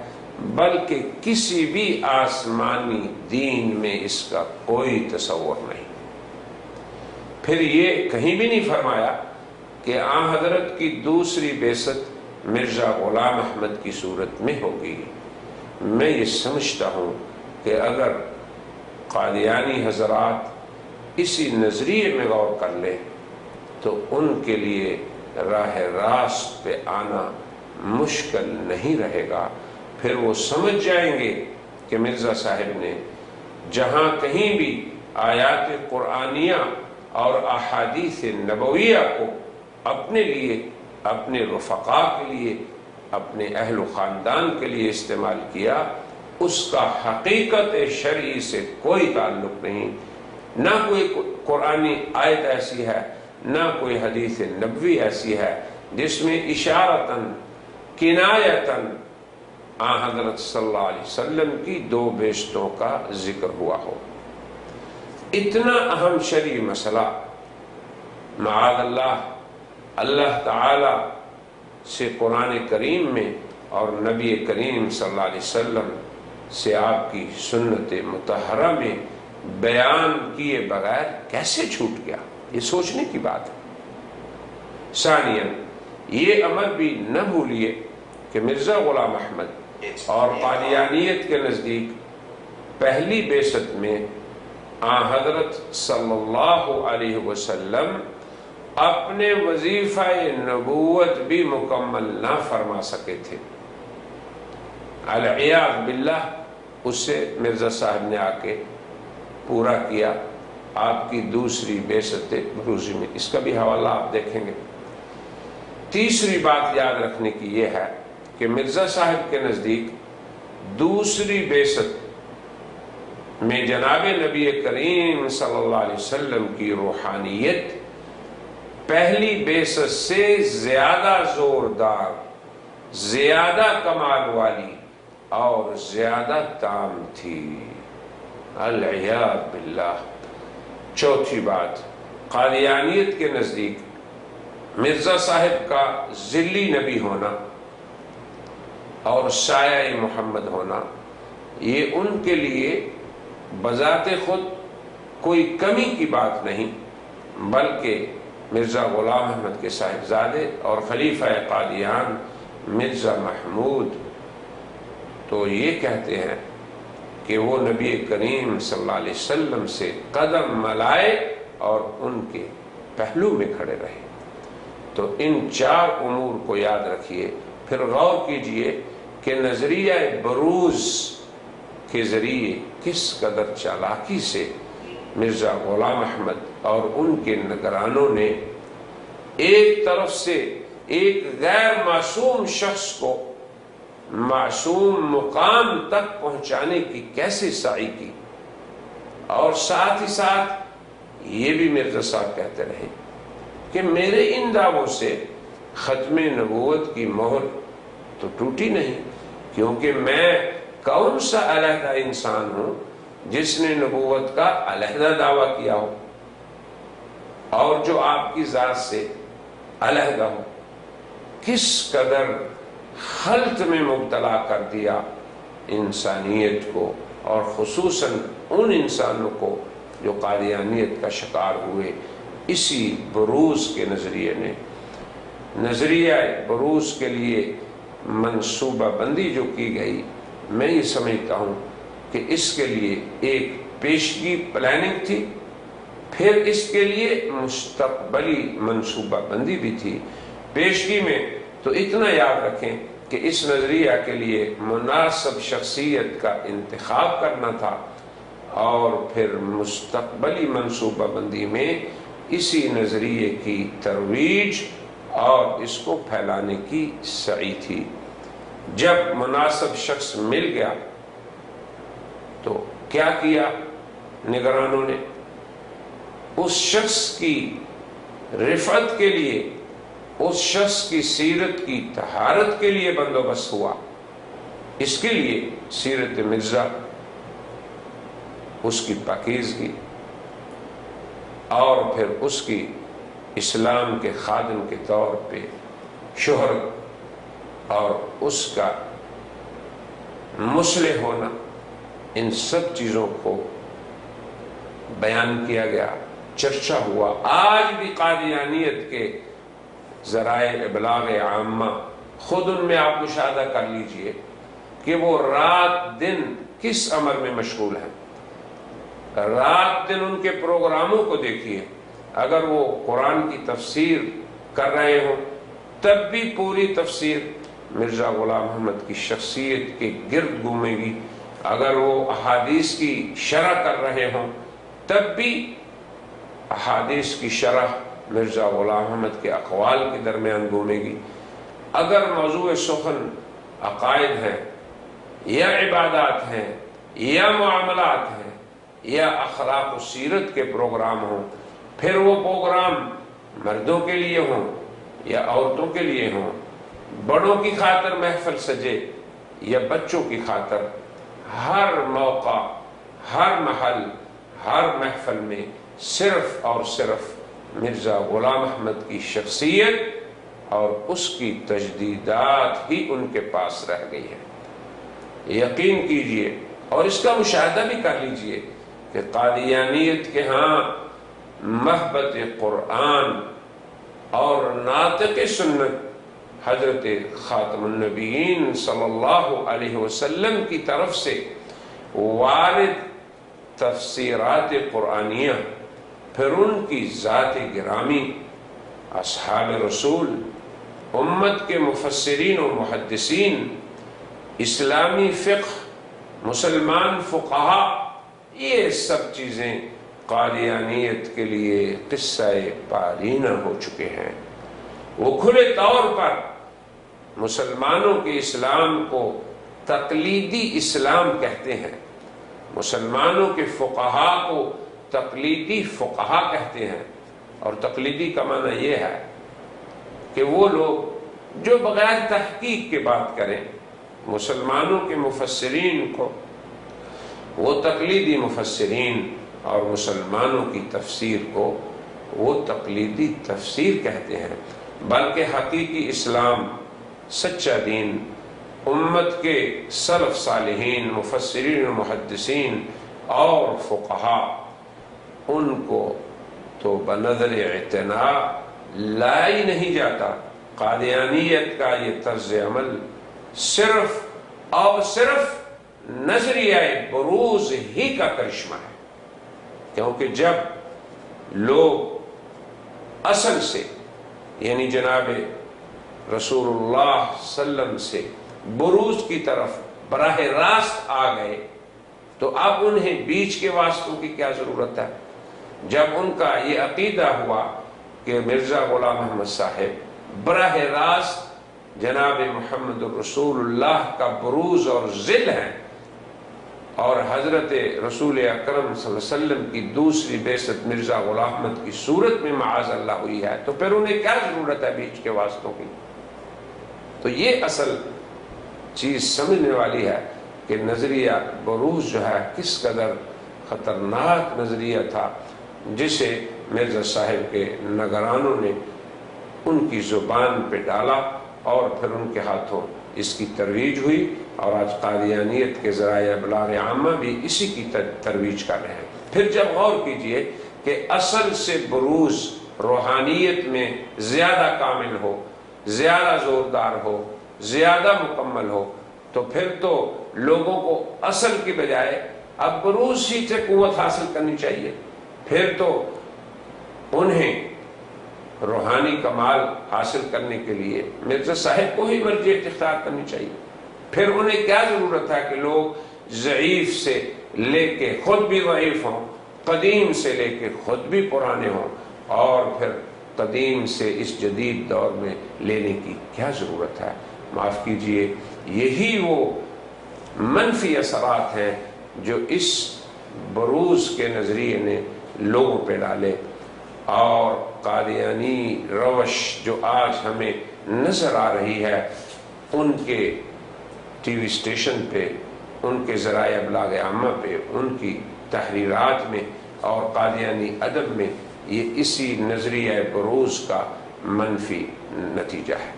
بلکہ کسی بھی آسمانی دین میں اس کا کوئی تصور نہیں۔ پھر یہ کہیں بھی نہیں فرمایا کہ حضرت کی دوسری بعثت مرزا غلام احمد کی صورت میں ہوگی۔ میں یہ سمجھتا ہوں کہ اگر قادیانی حضرات اسی نظریے میں غور کر لیں تو ان کے لیے راہ راست پہ آنا مشکل نہیں رہے گا۔ پھر وہ سمجھ جائیں گے کہ مرزا صاحب نے جہاں کہیں بھی آیات قرآنیہ اور احادیث نبویہ کو اپنے لیے، اپنے رفقا کے لیے، اپنے اہل و خاندان کے لیے استعمال کیا، اس کا حقیقت شرعی سے کوئی تعلق نہیں۔ نہ کوئی قرآنی آیت ایسی ہے، نہ کوئی حدیث نبوی ایسی ہے جس میں اشارتاً کنایتاً حضرت صلی اللہ علیہ وسلم کی دو بعثتوں کا ذکر ہوا ہو۔ اتنا اہم شرعی مسئلہ معاذ اللہ، اللہ تعالی سے قرآن کریم میں اور نبی کریم صلی اللہ علیہ وسلم سے آپ کی سنت مطہرہ میں بیان کیے بغیر کیسے چھوٹ گیا؟ یہ سوچنے کی بات ہے۔ ثانیاً یہ امر بھی نہ بھولیے کہ مرزا غلام احمد اور قادیانیت کے نزدیک پہلی بعثت میں آن حضرت صلی اللہ علیہ وسلم اپنے وظیفہ نبوت بھی مکمل نہ فرما سکے تھے۔ العیاذ باللہ اسے مرزا صاحب نے آ کے پورا کیا آپ کی دوسری بعثت بروزی میں۔ اس کا بھی حوالہ آپ دیکھیں گے۔ تیسری بات یاد رکھنے کی یہ ہے کہ مرزا صاحب کے نزدیک دوسری بعثت میں جناب نبی کریم صلی اللہ علیہ وسلم کی روحانیت پہلی بعثت سے زیادہ زوردار، زیادہ کمال والی اور زیادہ تام تھی۔ العیاذ باللہ۔ چوتھی بات، قادیانیت کے نزدیک مرزا صاحب کا ذلی نبی ہونا اور سایہ محمد ہونا یہ ان کے لیے بذات خود کوئی کمی کی بات نہیں، بلکہ مرزا غلام احمد کے صاحبزادے اور خلیفہ قادیان مرزا محمود تو یہ کہتے ہیں کہ وہ نبی کریم صلی اللہ علیہ وسلم سے قدم ملائے اور ان کے پہلو میں کھڑے رہے۔ تو ان چار امور کو یاد رکھیے، پھر غور کیجئے کہ نظریہ بروز کے ذریعے کس قدر چالاکی سے مرزا غلام احمد اور ان کے نگرانوں نے ایک طرف سے ایک غیر معصوم شخص کو معصوم مقام تک پہنچانے کی کیسے سعی کی، اور ساتھ ہی ساتھ یہ بھی مرزا صاحب کہتے رہے کہ میرے ان دعووں سے ختم نبوت کی مہر تو ٹوٹی نہیں، کیونکہ میں کون سا علیحدہ انسان ہوں جس نے نبوت کا علیحدہ دعویٰ کیا ہو اور جو آپ کی ذات سے علیحدہ ہو۔ کس قدر خلط میں مبتلا کر دیا انسانیت کو، اور خصوصاً ان انسانوں کو جو قادیانیت کا شکار ہوئے اسی بروز کے نظریے نے۔ نظریہ بروز کے لیے منصوبہ بندی جو کی گئی، میں یہ سمجھتا ہوں کہ اس کے لیے ایک پیشگی پلاننگ تھی، پھر اس کے لیے مستقبلی منصوبہ بندی بھی تھی۔ پیشگی میں تو اتنا یاد رکھیں کہ اس نظریہ کے لیے مناسب شخصیت کا انتخاب کرنا تھا، اور پھر مستقبلی منصوبہ بندی میں اسی نظریے کی ترویج اور اس کو پھیلانے کی سعی تھی۔ جب مناسب شخص مل گیا تو کیا کیا نگرانوں نے؟ اس شخص کی رفعت کے لیے، اس شخص کی سیرت کی طہارت کے لیے بندوبست ہوا۔ اس کے لیے سیرت مرزا، اس کی پاکیزگی، اور پھر اس کی اسلام کے خادم کے طور پہ شہرت اور اس کا مصلح ہونا، ان سب چیزوں کو بیان کیا گیا، چرچا ہوا۔ آج بھی قادیانیت کے ذرائع ابلاغ عامہ خود ان میں آپ مشاہدہ کر لیجئے کہ وہ رات دن کس امر میں مشغول ہیں۔ رات دن ان کے پروگراموں کو دیکھیے، اگر وہ قرآن کی تفسیر کر رہے ہوں تب بھی پوری تفسیر مرزا غلام احمد کی شخصیت کے گرد گھومے گی، اگر وہ احادیث کی شرح کر رہے ہوں تب بھی احادیث کی شرح مرزا غلام احمد کے اقوال کے درمیان گھومے گی، اگر موضوع سخن عقائد ہیں یا عبادات ہیں یا معاملات ہیں یا اخلاق و سیرت کے پروگرام ہوں، پھر وہ پروگرام مردوں کے لیے ہوں یا عورتوں کے لیے ہوں، بڑوں کی خاطر محفل سجے یا بچوں کی خاطر، ہر موقع، ہر محل، ہر محفل میں صرف اور صرف مرزا غلام احمد کی شخصیت اور اس کی تجدیدات ہی ان کے پاس رہ گئی ہے۔ یقین کیجئے اور اس کا مشاہدہ بھی کر لیجئے کہ قادیانیت کے ہاں محبت قرآن اور ناطق سنت حضرت خاتم النبیین صلی اللہ علیہ وسلم کی طرف سے وارد تفسیرات قرآنیہ، پھر ان کی ذات گرامی اصحاب رسول، امت کے مفسرین و محدثین، اسلامی فقہ، مسلمان فقہا، یہ سب چیزیں قادیانیت کے لیے قصہ پارینہ ہو چکے ہیں۔ وہ کھلے طور پر مسلمانوں کے اسلام کو تقلیدی اسلام کہتے ہیں، مسلمانوں کے فقہا کو تقلیدی فقہا کہتے ہیں، اور تقلیدی کا معنی یہ ہے کہ وہ لوگ جو بغیر تحقیق کے بات کریں، مسلمانوں کے مفسرین کو وہ تقلیدی مفسرین اور مسلمانوں کی تفسیر کو وہ تقلیدی تفسیر کہتے ہیں، بلکہ حقیقی اسلام، سچا دین، امت کے سلف صالحین، مفسرین و محدثین اور فقہا، ان کو تو بنظر اعتنا لایا ہی نہیں جاتا۔ قادیانیت کا یہ طرز عمل صرف اور صرف نظریہ بروز ہی کا کرشمہ ہے، کیونکہ جب لوگ اصل سے یعنی جناب رسول اللہ صلی اللہ علیہ وسلم سے بروز کی طرف براہ راست آ گئے تو اب انہیں بیچ کے واسطوں کی کیا ضرورت ہے؟ جب ان کا یہ عقیدہ ہوا کہ مرزا غلام احمد صاحب براہ راست جناب محمد الرسول اللہ کا بروز اور ذل ہیں، اور حضرت رسول اکرم صلی اللہ علیہ وسلم کی دوسری بعثت مرزا غلام احمد کی صورت میں معاذ اللہ ہوئی ہے، تو پھر انہیں کیا ضرورت ہے بیچ کے واسطوں کی؟ تو یہ اصل چیز سمجھنے والی ہے کہ نظریہ بروز جو ہے کس قدر خطرناک نظریہ تھا، جسے مرزا صاحب کے نگرانوں نے ان کی زبان پہ ڈالا اور پھر ان کے ہاتھوں اس کی ترویج ہوئی، اور آج قادیانیت کے ذرائع ابلاغ عامہ بھی اسی کی ترویج کر رہے ہیں۔ پھر جب غور کیجئے کہ اصل سے بروز روحانیت میں زیادہ کامل ہو، زیادہ زوردار ہو، زیادہ مکمل ہو، تو پھر تو لوگوں کو اصل کی بجائے اب بروز ہی سے قوت حاصل کرنی چاہیے، پھر تو انہیں روحانی کمال حاصل کرنے کے لیے مرزا صاحب کو ہی مرجع اختیار کرنی چاہیے۔ پھر انہیں کیا ضرورت ہے کہ لوگ ضعیف سے لے کے خود بھی ضعیف ہوں، قدیم سے لے کے خود بھی پرانے ہوں، اور پھر قدیم سے اس جدید دور میں لینے کی کیا ضرورت ہے؟ معاف کیجئے، یہی وہ منفی اثرات ہیں جو اس بروز کے نظریے نے لوگوں پہ ڈالے، اور قادیانی روش جو آج ہمیں نظر آ رہی ہے ان کے ٹی وی اسٹیشن پہ، ان کے ذرائع ابلاغ عامہ پہ، ان کی تحریرات میں اور قادیانی ادب میں، یہ اسی نظریہ بروز کا منفی نتیجہ ہے۔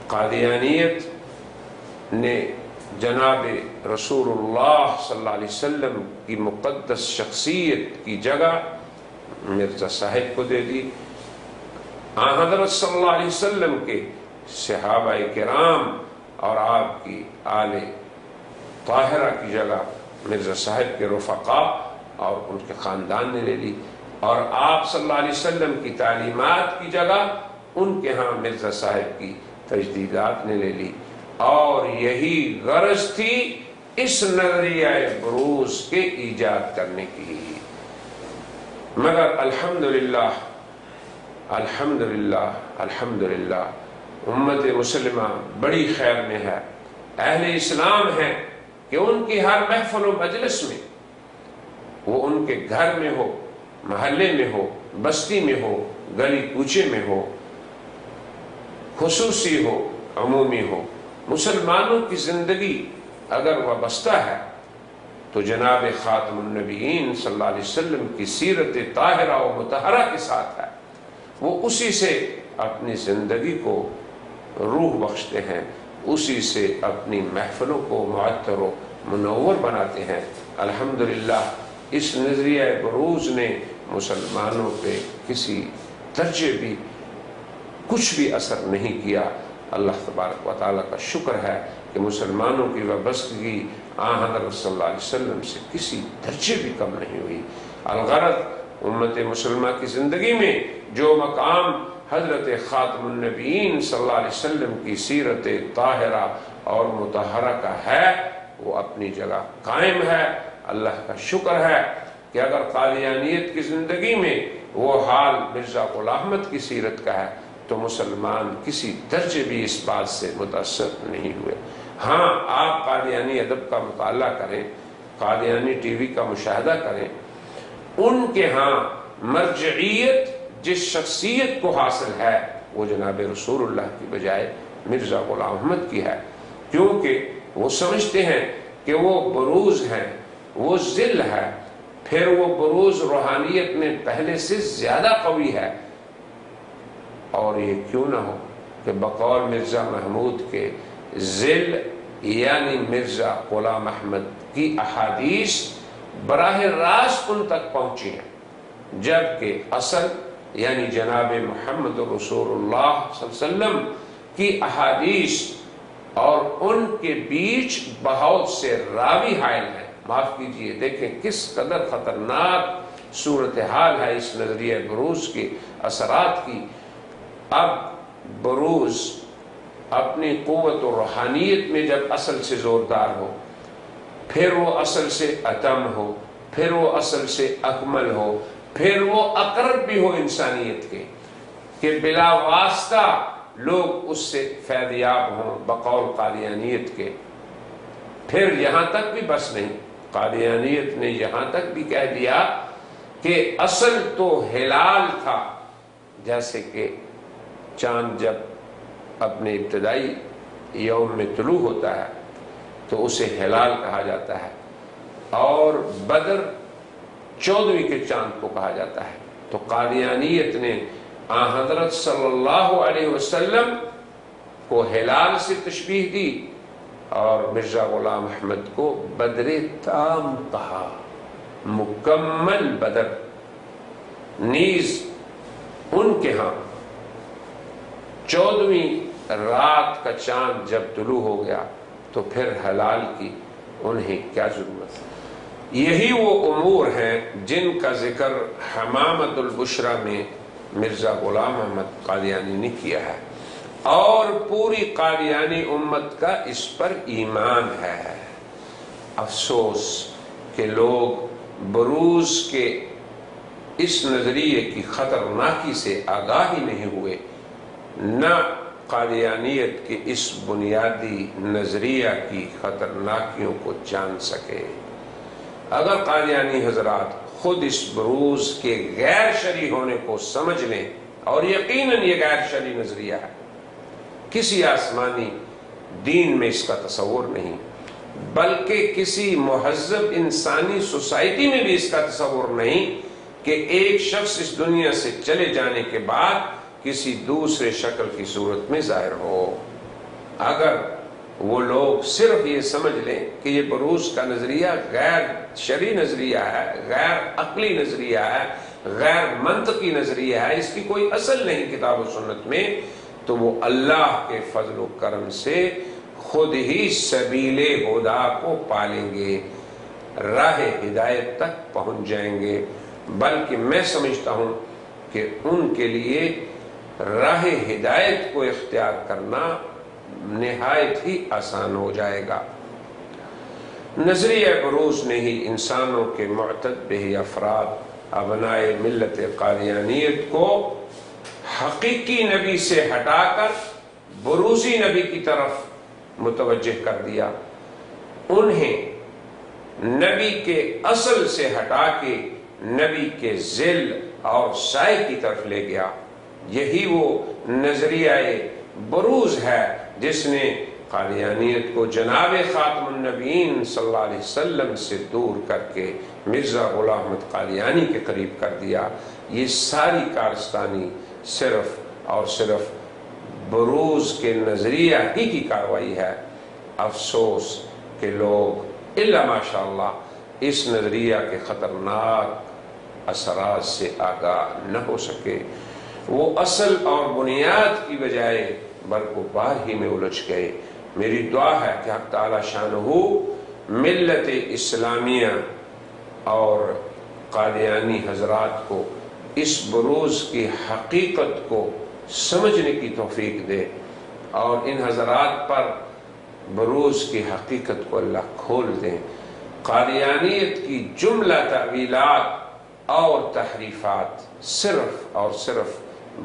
قادیانیت نے جناب رسول اللہ صلی اللہ علیہ وسلم کی مقدس شخصیت کی جگہ مرزا صاحب کو دے دی، حضرت صلی اللہ علیہ وسلم کے صحابہ کرام اور آپ کی آل طاہرہ کی جگہ مرزا صاحب کے رفقا اور ان کے خاندان نے لے لی، اور آپ صلی اللہ علیہ وسلم کی تعلیمات کی جگہ ان کے ہاں مرزا صاحب کی تجدیدات نے لے لی، اور یہی غرض تھی اس نظریہ بروز کے ایجاد کرنے کی۔ مگر الحمدللہ الحمدللہ الحمدللہ امت مسلمہ بڑی خیر میں ہے، اہل اسلام ہے کہ ان کی ہر محفل و مجلس میں، وہ ان کے گھر میں ہو، محلے میں ہو، بستی میں ہو، گلی کوچے میں ہو، خصوصی ہو، عمومی ہو، مسلمانوں کی زندگی اگر وابستہ ہے تو جناب خاتم النبیین صلی اللہ علیہ وسلم کی سیرت طاہرہ و مطہرہ کے ساتھ ہے، وہ اسی سے اپنی زندگی کو روح بخشتے ہیں، اسی سے اپنی محفلوں کو معطر و منور بناتے ہیں۔ الحمدللہ اس نظریہ بروز نے مسلمانوں پہ کسی درجے بھی کچھ بھی اثر نہیں کیا۔ اللہ تبارک و تعالیٰ کا شکر ہے کہ مسلمانوں کی وابستگی حضرت صلی اللہ علیہ وسلم سے کسی درجے بھی کم نہیں ہوئی۔ الغرض امت مسلمہ کی زندگی میں جو مقام حضرت خاتم النبیین صلی اللہ علیہ وسلم کی سیرت طاہرہ اور مطہرہ کا ہے وہ اپنی جگہ قائم ہے۔ اللہ کا شکر ہے کہ اگر قادیانیت کی زندگی میں وہ حال مرزا غلام احمد کی سیرت کا ہے تو مسلمان کسی درجے بھی اس بات سے متاثر نہیں ہوئے۔ ہاں، آپ قادیانی ادب کا مطالعہ کریں، قادیانی ٹی وی کا مشاہدہ کریں، ان کے ہاں مرجعیت جس شخصیت کو حاصل ہے وہ جناب رسول اللہ کی بجائے مرزا غلام احمد کی ہے، کیونکہ وہ سمجھتے ہیں کہ وہ بروز ہیں، وہ ذل ہے، پھر وہ بروز روحانیت میں پہلے سے زیادہ قوی ہے۔ اور یہ کیوں نہ ہو کہ بقول مرزا محمود کے ذل یعنی مرزا غلام احمد کی احادیث براہ راست ان تک پہنچی ہیں، جبکہ اصل یعنی جناب محمد رسول اللہ صلی اللہ علیہ وسلم کی احادیث اور ان کے بیچ بہت سے راوی حائل ہیں۔ معاف کیجئے، دیکھیں کس قدر خطرناک صورتحال ہے اس نظریہ بروز کے اثرات کی۔ اب بروز اپنی قوت و روحانیت میں جب اصل سے زوردار ہو، پھر وہ اصل سے اتم ہو، پھر وہ اصل سے اکمل ہو، پھر وہ اقرب بھی ہو انسانیت کے، کہ بلا واسطہ لوگ اس سے فیض یاب ہوں بقول قادیانیت کے۔ پھر یہاں تک بھی بس نہیں، قادیانیت نے یہاں تک بھی کہہ دیا کہ اصل تو ہلال تھا، جیسے کہ چاند جب اپنے ابتدائی یوم میں طلوع ہوتا ہے تو اسے ہلال کہا جاتا ہے، اور بدر 14ویں کے چاند کو کہا جاتا ہے۔ تو قادیانیت نے حضرت صلی اللہ علیہ وسلم کو ہلال سے تشبیہ دی اور مرزا غلام احمد کو بدر تام کہا، مکمل بدر۔ نیز ان کے ہاں 14ویں رات کا چاند جب طلوع ہو گیا تو پھر ہلال کی انہیں کیا ضرورت ہے۔ یہی وہ امور ہیں جن کا ذکر حمامت البشرا میں مرزا غلام احمد قادیانی نے کیا ہے، اور پوری قادیانی امت کا اس پر ایمان ہے۔ افسوس کہ لوگ بروز کے اس نظریے کی خطرناکی سے آگاہ ہی نہیں ہوئے، نہ قادیانیت کے اس بنیادی نظریہ کی خطرناکیوں کو جان سکے۔ اگر قادیانی حضرات خود اس بروز کے غیر شرعی ہونے کو سمجھ لیں، اور یقیناً یہ غیر شرعی نظریہ ہے، کسی آسمانی دین میں اس کا تصور نہیں، بلکہ کسی مہذب انسانی سوسائٹی میں بھی اس کا تصور نہیں کہ ایک شخص اس دنیا سے چلے جانے کے بعد کسی دوسرے شکل کی صورت میں ظاہر ہو۔ اگر وہ لوگ صرف یہ سمجھ لیں کہ یہ بروز کا نظریہ غیر شرعی نظریہ ہے، غیر عقلی نظریہ ہے، غیر منطقی نظریہ ہے، اس کی کوئی اصل نہیں کتاب و سنت میں، تو وہ اللہ کے فضل و کرم سے خود ہی سبیل ہدا کو پالیں گے، راہ ہدایت تک پہنچ جائیں گے۔ بلکہ میں سمجھتا ہوں کہ ان کے لیے راہ ہدایت کو اختیار کرنا نہایت ہی آسان ہو جائے گا۔ نظریہ بروز نے ہی انسانوں کے معتدل افراد ابنائے ملت قادیانیت کو حقیقی نبی سے ہٹا کر بروزی نبی کی طرف متوجہ کر دیا، انہیں نبی کے اصل سے ہٹا کے نبی کے ذل اور سائے کی طرف لے گیا۔ یہی وہ نظریہ بروز ہے جس نے قادیانیت کو جناب خاتم النبیین صلی اللہ علیہ وسلم سے دور کر کے مرزا غلام احمد قادیانی کے قریب کر دیا۔ یہ ساری کارستانی صرف اور صرف بروز کے نظریہ ہی کی کاروائی ہے۔ افسوس کہ لوگ الا ماشاءاللہ اس نظریہ کے خطرناک اثرات سے آگاہ نہ ہو سکے، وہ اصل اور بنیاد کی بجائے برق و بار ہی میں الجھ گئے۔ میری دعا ہے کہ حق تعالی شانہ ملت اسلامیہ اور قادیانی حضرات کو اس بروز کی حقیقت کو سمجھنے کی توفیق دے، اور ان حضرات پر بروز کی حقیقت کو اللہ کھول دیں۔ قادیانیت کی جملہ تعویلات اور تحریفات صرف اور صرف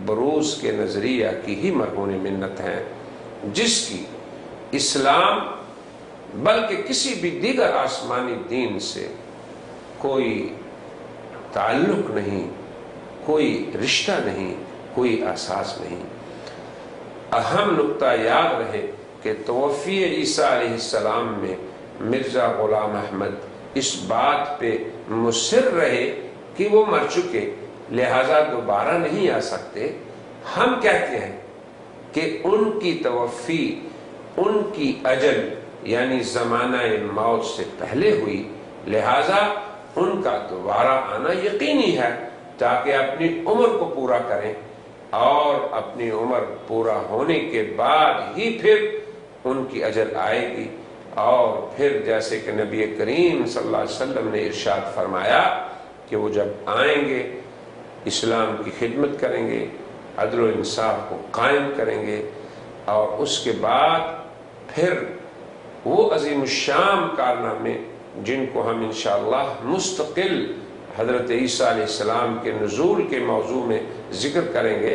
بروز کے نظریہ کی ہی مرہون منت ہیں، جس کی اسلام بلکہ کسی بھی دیگر آسمانی دین سے کوئی تعلق نہیں، کوئی رشتہ نہیں، کوئی اساس نہیں۔ اہم نقطہ یاد رہے کہ توفی عیسیٰ علیہ السلام میں مرزا غلام احمد اس بات پہ مصر رہے کہ وہ مر چکے، لہٰذا دوبارہ نہیں آ سکتے۔ ہم کہتے ہیں کہ ان کی توفی ان کی اجل یعنی زمانہ موت سے پہلے ہوئی، لہٰذا ان کا دوبارہ آنا یقینی ہے تاکہ اپنی عمر کو پورا کریں، اور اپنی عمر پورا ہونے کے بعد ہی پھر ان کی اجل آئے گی، اور پھر جیسے کہ نبی کریم صلی اللہ علیہ وسلم نے ارشاد فرمایا کہ وہ جب آئیں گے اسلام کی خدمت کریں گے، عدل و انصاف کو قائم کریں گے، اور اس کے بعد پھر وہ عظیم الشان کارنامے جن کو ہم انشاءاللہ مستقل حضرت عیسیٰ علیہ السلام کے نزول کے موضوع میں ذکر کریں گے،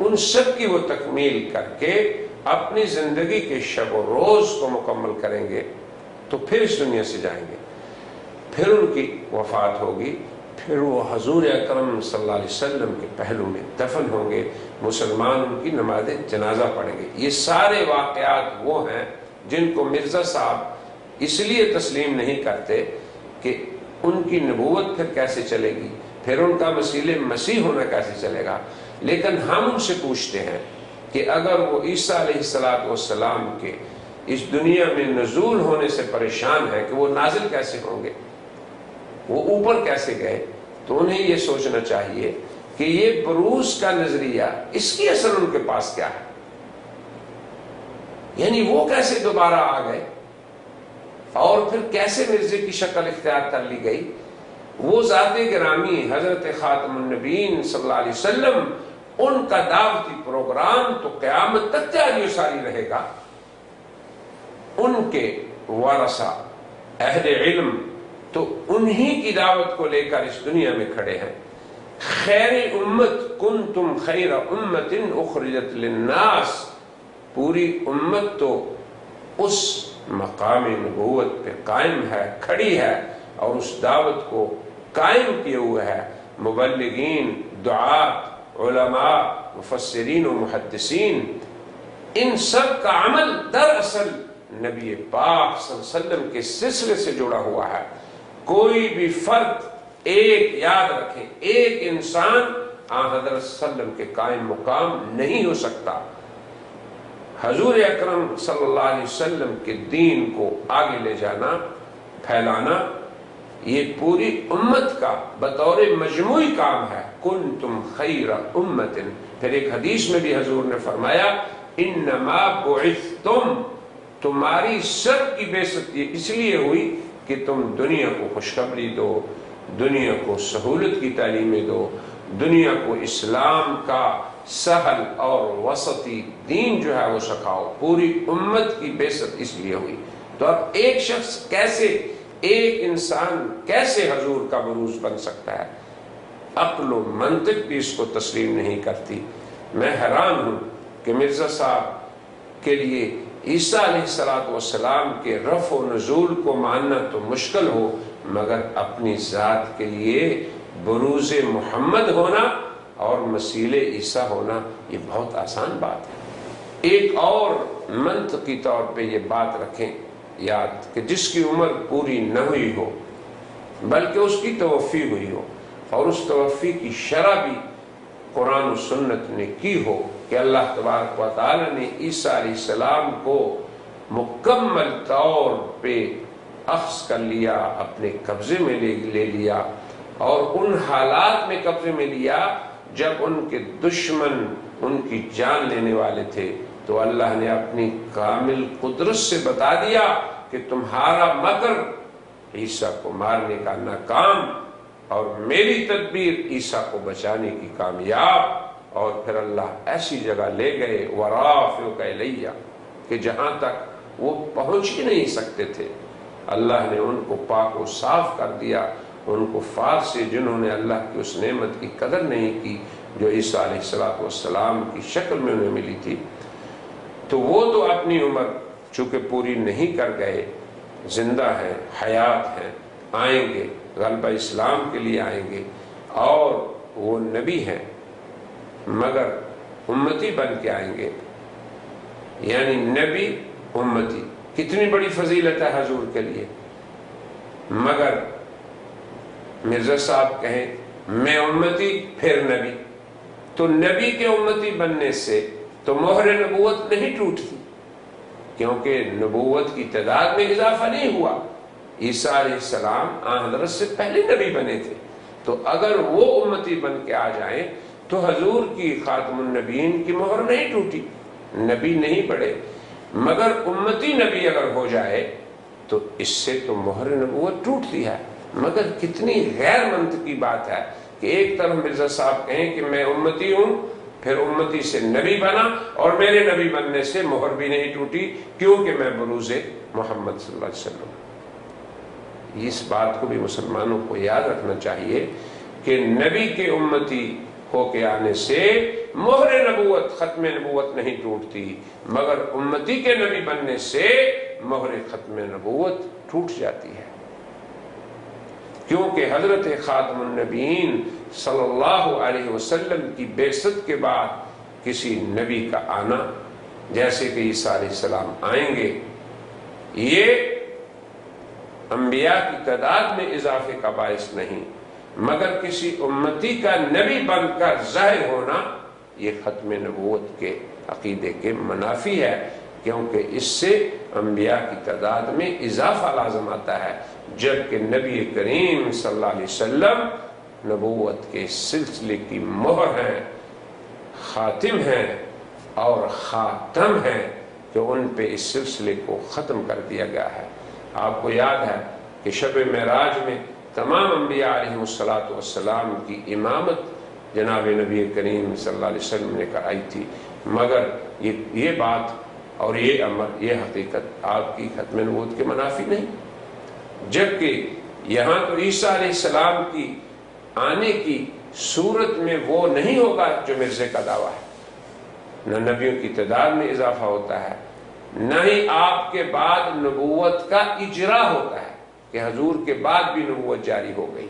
ان سب کی وہ تکمیل کر کے اپنی زندگی کے شب و روز کو مکمل کریں گے تو پھر اس دنیا سے جائیں گے، پھر ان کی وفات ہوگی، پھر وہ حضور اکرم صلی اللہ علیہ وسلم کے پہلو میں دفن ہوں گے، مسلمان ان کی نماز جنازہ پڑھیں گے۔ یہ سارے واقعات وہ ہیں جن کو مرزا صاحب اس لیے تسلیم نہیں کرتے کہ ان کی نبوت پھر کیسے چلے گی، پھر ان کا مسیح ہونا کیسے چلے گا، لیکن ہم ان سے پوچھتے ہیں کہ اگر وہ عیسیٰ علیہ السلام کے اس دنیا میں نزول ہونے سے پریشان ہے کہ وہ نازل کیسے ہوں گے، وہ اوپر کیسے گئے، تو انہیں یہ سوچنا چاہیے کہ یہ بروز کا نظریہ اس کی اثر ان کے پاس کیا ہے، یعنی وہ کیسے دوبارہ آ گئے اور پھر کیسے مرزے کی شکل اختیار کر لی گئی۔ وہ ذات گرامی حضرت خاتم النبیین صلی اللہ علیہ وسلم، ان کا دعوتی پروگرام تو قیامت تک جاری و ساری رہے گا، ان کے ورثہ اہل علم تو انہی کی دعوت کو لے کر اس دنیا میں کھڑے ہیں۔ خیر امت کنتم خیر امت اخرجت للناس، پوری امت تو اس مقام نبوت پہ قائم ہے، کھڑی ہے، اور اس دعوت کو قائم کیے ہوئے ہے مبلغین، دعات، علماء، مفسرین و محدثین۔ ان سب کا عمل دراصل نبی پاک صلی اللہ علیہ وسلم کے سلسلے سے جڑا ہوا ہے۔ کوئی بھی فرد، ایک یاد رکھیں، ایک انسان حضرت صلی اللہ علیہ وسلم کے قائم مقام نہیں ہو سکتا۔ حضور اکرم صلی اللہ علیہ وسلم کے دین کو آگے لے جانا، پھیلانا، یہ پوری امت کا بطور مجموعی کام ہے۔ کنتم خیر امت، پھر ایک حدیث میں بھی حضور نے فرمایا انما بعثتم، تمہاری سب کی بعثت اس لیے ہوئی کہ تم دنیا کو خوشخبری دو، دنیا کو سہولت کی تعلیمیں دو، دنیا کو اسلام کا سہل اور وسطی دین جو ہے وہ سکھاؤ۔ پوری امت کی بعثت اس لیے ہوئی۔ تو اب ایک شخص کیسے، ایک انسان کیسے حضور کا بروز بن سکتا ہے؟ عقل و منطق بھی اس کو تسلیم نہیں کرتی۔ میں حیران ہوں کہ مرزا صاحب کے لیے عیسیٰ علیہ السلام کے رفع و نزول کو ماننا تو مشکل ہو، مگر اپنی ذات کے لیے بروز محمد ہونا اور مسیح عیسیٰ ہونا یہ بہت آسان بات ہے۔ ایک اور منطقی طور پہ یہ بات رکھیں یاد کہ جس کی عمر پوری نہ ہوئی ہو بلکہ اس کی توفی ہوئی ہو، اور اس توفی کی شرح بھی قرآن و سنت نے کی ہو، کہ اللہ تبارک و تعالی نے عیسیٰ علیہ السلام کو مکمل طور پہ اخذ کر لیا، اپنے قبضے میں لے لیا، اور ان حالات میں قبضے میں لیا جب ان کے دشمن ان کی جان لینے والے تھے، تو اللہ نے اپنی کامل قدرت سے بتا دیا کہ تمہارا مکر عیسیٰ کو مارنے کا ناکام، اور میری تدبیر عیسیٰ کو بچانے کی کامیاب۔ اور پھر اللہ ایسی جگہ لے گئے وَرَافِعُكَ إِلَيَّ کہ جہاں تک وہ پہنچ ہی نہیں سکتے تھے، اللہ نے ان کو پاک و صاف کر دیا۔ ان کفار سے جنہوں نے اللہ کی اس نعمت کی قدر نہیں کی جو عیسیٰ علیہ السلام کی شکل میں انہیں ملی تھی، تو وہ تو اپنی عمر چونکہ پوری نہیں کر گئے، زندہ ہیں، حیات ہیں، آئیں گے، غلبہ اسلام کے لیے آئیں گے، اور وہ نبی ہیں مگر امتی بن کے آئیں گے، یعنی نبی امتی، کتنی بڑی فضیلت ہے حضور کے لیے۔ مگر مرزا صاحب کہیں میں امتی پھر نبی، تو نبی کے امتی بننے سے تو مہر نبوت نہیں ٹوٹتی، کیونکہ نبوت کی تعداد میں اضافہ نہیں ہوا۔ عیسیٰ علیہ السلام آن حضرت سے پہلے نبی بنے تھے، تو اگر وہ امتی بن کے آ جائیں تو حضور کی خاتم النبیین کی مہر نہیں ٹوٹی، نبی نہیں بڑھے۔ مگر امتی نبی اگر ہو جائے تو اس سے تو مہر نبوت ٹوٹتی ہے۔ مگر کتنی غیر منطقی بات ہے کہ ایک طرف مرزا صاحب کہیں کہ میں امتی ہوں، پھر امتی سے نبی بنا، اور میرے نبی بننے سے مہر بھی نہیں ٹوٹی کیونکہ میں بروز محمد صلی اللہ علیہ وسلم۔ اس بات کو بھی مسلمانوں کو یاد رکھنا چاہیے کہ نبی کے امتی ہو کے آنے سے مہر نبوت، ختم نبوت نہیں ٹوٹتی، مگر امتی کے نبی بننے سے مہر ختم نبوت ٹوٹ جاتی ہے، کیونکہ حضرت خاتم النبیین صلی اللہ علیہ وسلم کی بعثت کے بعد کسی نبی کا آنا، جیسے کہ عیسیٰ علیہ السلام آئیں گے، یہ انبیاء کی تعداد میں اضافے کا باعث نہیں، مگر کسی امتی کا نبی بن کر ظاہر ہونا یہ ختم نبوت کے عقیدے کے منافی ہے، کیونکہ اس سے انبیاء کی تعداد میں اضافہ لازم آتا ہے، جبکہ نبی کریم صلی اللہ علیہ وسلم نبوت کے سلسلے کی مہر ہیں، خاتم ہیں اور خاتم ہیں، کہ ان پہ اس سلسلے کو ختم کر دیا گیا ہے۔ آپ کو یاد ہے کہ شب معراج میں تمام انبیاء علیہ السلام کی امامت جناب نبی کریم صلی اللہ علیہ وسلم نے کرائی تھی، مگر یہ بات اور یہ امر، یہ حقیقت آپ کی ختم نبوت کے منافی نہیں، جبکہ یہاں تو عیسیٰ علیہ السلام کی آنے کی صورت میں وہ نہیں ہوگا جو مرزے کا دعویٰ ہے، نہ نبیوں کی تعداد میں اضافہ ہوتا ہے، نہ ہی آپ کے بعد نبوت کا اجرا ہوتا ہے کہ حضور کے بعد بھی نبوت جاری ہو گئی۔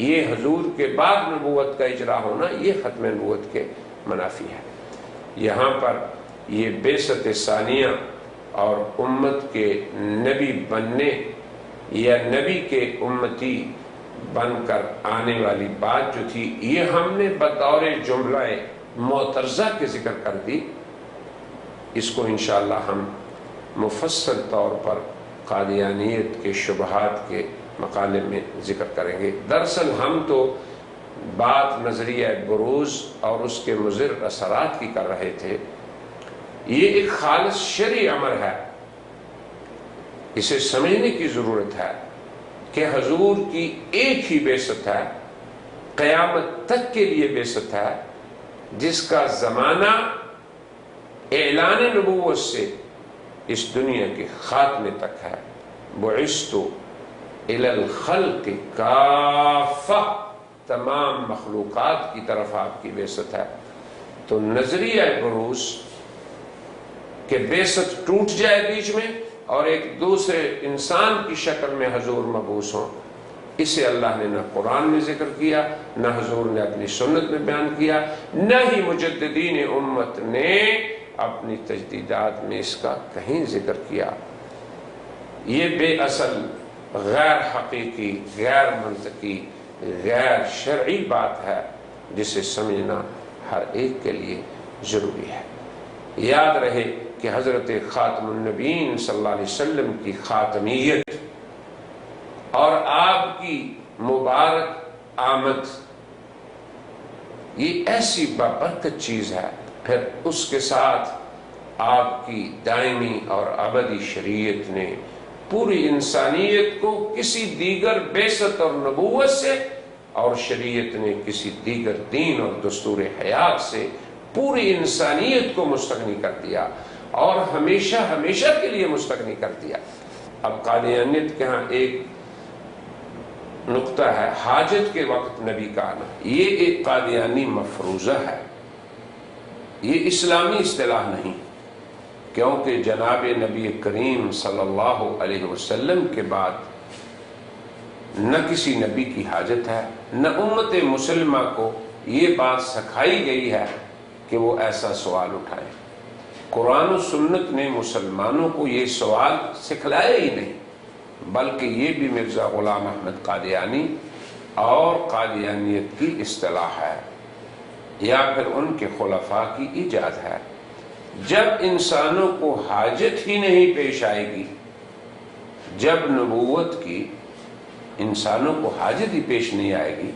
یہ حضور کے بعد نبوت کا اجرا ہونا یہ ختم نبوت کے منافی ہے۔ یہاں پر یہ بعثت ثانیہ اور امت کے نبی بننے یا نبی کے امتی بن کر آنے والی بات جو تھی، یہ ہم نے بطور جملہ معترضہ کے ذکر کر دی۔ اس کو انشاءاللہ ہم مفصل طور پر قادیانیت کے شبہات کے مقالے میں ذکر کریں گے۔ دراصل ہم تو بات نظریہ بروز اور اس کے مضر اثرات کی کر رہے تھے۔ یہ ایک خالص شرعی امر ہے، اسے سمجھنے کی ضرورت ہے کہ حضور کی ایک ہی بعثت ہے، قیامت تک کے لیے بعثت ہے، جس کا زمانہ اعلان نبوت سے اس دنیا کے خاتمے تک ہے۔ بعثت الی الخلق کافہ، تمام مخلوقات کی طرف آپ کی بعثت ہے۔ تو نظریہ بروز کہ بعثت ٹوٹ جائے بیچ میں اور ایک دوسرے انسان کی شکل میں حضور مبعوث ہوں، اسے اللہ نے نہ قرآن میں ذکر کیا، نہ حضور نے اپنی سنت میں بیان کیا، نہ ہی مجددین امت نے اپنی تجدیدات میں اس کا کہیں ذکر کیا۔ یہ بے اصل، غیر حقیقی، غیر منطقی، غیر شرعی بات ہے، جسے سمجھنا ہر ایک کے لیے ضروری ہے۔ یاد رہے کہ حضرت خاتم النبیین صلی اللہ علیہ وسلم کی خاتمیت اور آپ کی مبارک آمد یہ ایسی بابرکت چیز ہے، پھر اس کے ساتھ آپ کی دائمی اور ابدی شریعت نے پوری انسانیت کو کسی دیگر بعثت اور نبوت سے، اور شریعت نے کسی دیگر دین اور دستور حیات سے پوری انسانیت کو مستغنی کر دیا اور ہمیشہ ہمیشہ کے لیے مستغنی کر دیا۔ اب قادیانیت کے ہاں ایک نقطہ ہے، حاجت کے وقت نبی کا آنا، یہ ایک قادیانی مفروضہ ہے، یہ اسلامی اصطلاح نہیں، کیونکہ جناب نبی کریم صلی اللہ علیہ وسلم کے بعد نہ کسی نبی کی حاجت ہے، نہ امت مسلمہ کو یہ بات سکھائی گئی ہے کہ وہ ایسا سوال اٹھائے۔ قرآن و سنت نے مسلمانوں کو یہ سوال سکھلایا ہی نہیں، بلکہ یہ بھی مرزا غلام احمد قادیانی اور قادیانیت کی اصطلاح ہے یا پھر ان کے خلفاء کی ایجاد ہے۔ جب انسانوں کو حاجت ہی نہیں پیش آئے گی، جب نبوت کی انسانوں کو حاجت ہی پیش نہیں آئے گی،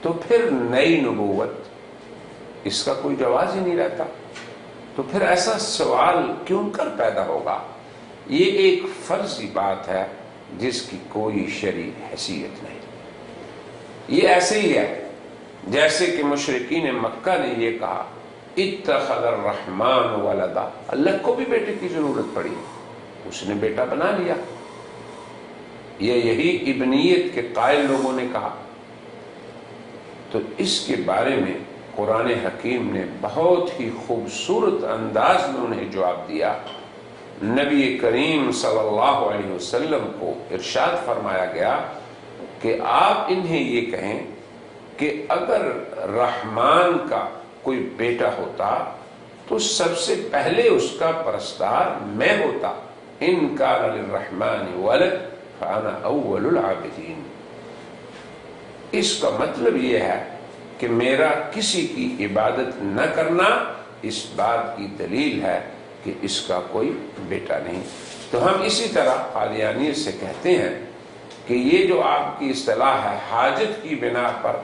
تو پھر نئی نبوت اس کا کوئی جواز ہی نہیں رہتا، تو پھر ایسا سوال کیوں کر پیدا ہوگا؟ یہ ایک فرضی بات ہے جس کی کوئی شرعی حیثیت نہیں۔ یہ ایسے ہی ہے جیسے کہ مشرکین مکہ نے یہ کہا، اتخذ الرحمن ولدا، اللہ کو بھی بیٹے کی ضرورت پڑی، اس نے بیٹا بنا لیا۔ یہی ابنیت کے قائل لوگوں نے کہا۔ تو اس کے بارے میں قرآن حکیم نے بہت ہی خوبصورت انداز میں انہیں جواب دیا۔ نبی کریم صلی اللہ علیہ وسلم کو ارشاد فرمایا گیا کہ آپ انہیں یہ کہیں کہ اگر رحمان کا کوئی بیٹا ہوتا تو سب سے پہلے اس کا پرستار میں ہوتا، ان کان للرحمن ولد فانا اول العابدین۔ اس کا مطلب یہ ہے کہ میرا کسی کی عبادت نہ کرنا اس بات کی دلیل ہے کہ اس کا کوئی بیٹا نہیں۔ تو ہم اسی طرح قادیانیت سے کہتے ہیں کہ یہ جو آپ کی اصطلاح ہے، حاجت کی بنا پر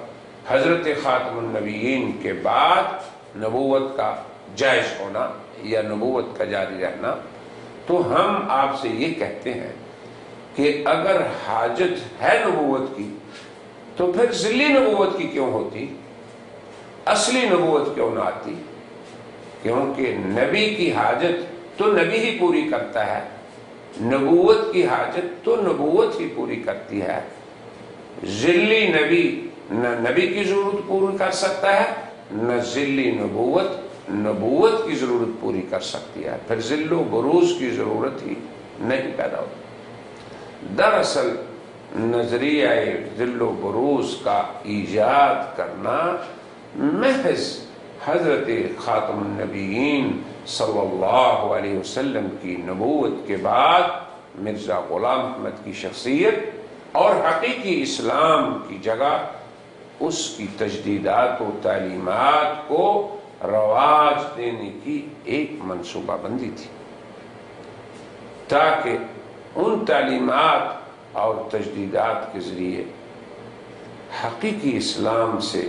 حضرت خاتم النبیین کے بعد نبوت کا جائز ہونا یا نبوت کا جاری رہنا، تو ہم آپ سے یہ کہتے ہیں کہ اگر حاجت ہے نبوت کی تو پھر ذلی نبوت کی کیوں ہوتی، اصلی نبوت کیوں نہ آتی؟ کیونکہ نبی کی حاجت تو نبی ہی پوری کرتا ہے، نبوت کی حاجت تو نبوت ہی پوری کرتی ہے۔ ذلی نبی نہ نبی کی ضرورت پوری کر سکتا ہے، نہ ذلی نبوت نبوت کی ضرورت پوری کر سکتی ہے، پھر ذل و بروز کی ضرورت ہی نہیں پیدا ہوتی۔ دراصل نظریہ ذل و بروز کا ایجاد کرنا محض حضرت خاتم النبیین صلی اللہ علیہ وسلم کی نبوت کے بعد مرزا غلام احمد کی شخصیت اور حقیقی اسلام کی جگہ اس کی تجدیدات و تعلیمات کو رواج دینے کی ایک منصوبہ بندی تھی، تاکہ ان تعلیمات اور تجدیدات کے ذریعے حقیقی اسلام سے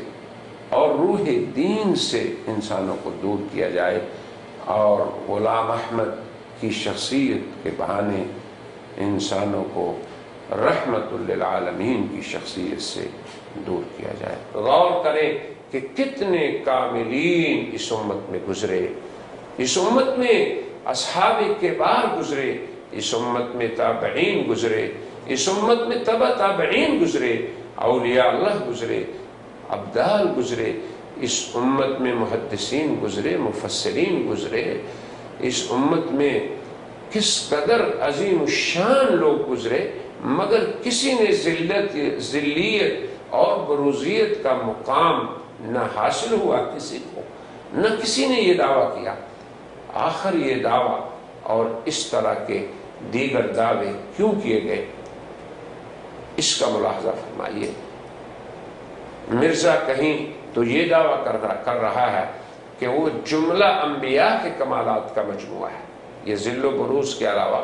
اور روح دین سے انسانوں کو دور کیا جائے اور غلام احمد کی شخصیت کے بہانے انسانوں کو رحمت للعالمین کی شخصیت سے دور کیا جائے۔ غور کریں کہ کتنے کاملین اس امت میں گزرے، اس امت میں اصحاب کبار گزرے، اس امت میں تابعین گزرے، اس امت میں تبع تابعین گزرے، اولیاء اللہ گزرے، ابدال گزرے، اس امت میں محدثین گزرے، مفسرین گزرے، اس امت میں کس قدر عظیم الشان لوگ گزرے، مگر کسی نے ذلیت اور بروزیت کا مقام نہ حاصل ہوا کسی کو، نہ کسی نے یہ دعویٰ کیا۔ آخر یہ دعویٰ اور اس طرح کے دیگر دعوے کیوں کیے گئے، اس کا ملاحظہ فرمائیے۔ مرزا کہیں تو یہ دعویٰ کر رہا ہے کہ کہ وہ جملہ انبیاء کے کمالات کا مجموعہ ہے۔ یہ ذل و بروز کے علاوہ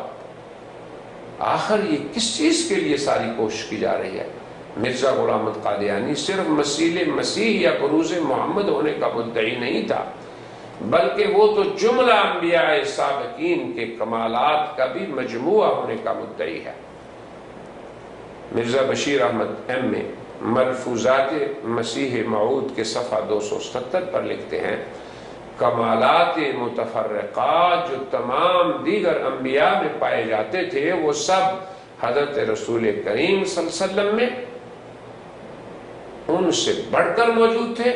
آخر یہ کس چیز کے لیے ساری کوشش کی جا رہی ہے؟ مرزا غلام احمد قادیانی صرف مسیح یا بروز محمد ہونے کا مدعی نہیں تھا، بلکہ وہ تو جملہ انبیاء سابقین کے کمالات کا بھی مجموعہ ہونے کا مدعی ہے۔ مرزا بشیر احمد ایم میں ملفوظات مسیح موعود کے صفحہ 277 پر لکھتے ہیں، کمالات متفرقات جو تمام دیگر انبیاء میں پائے جاتے تھے وہ سب حضرت رسول کریم صلی اللہ علیہ وسلم میں ان سے بڑھ کر موجود تھے،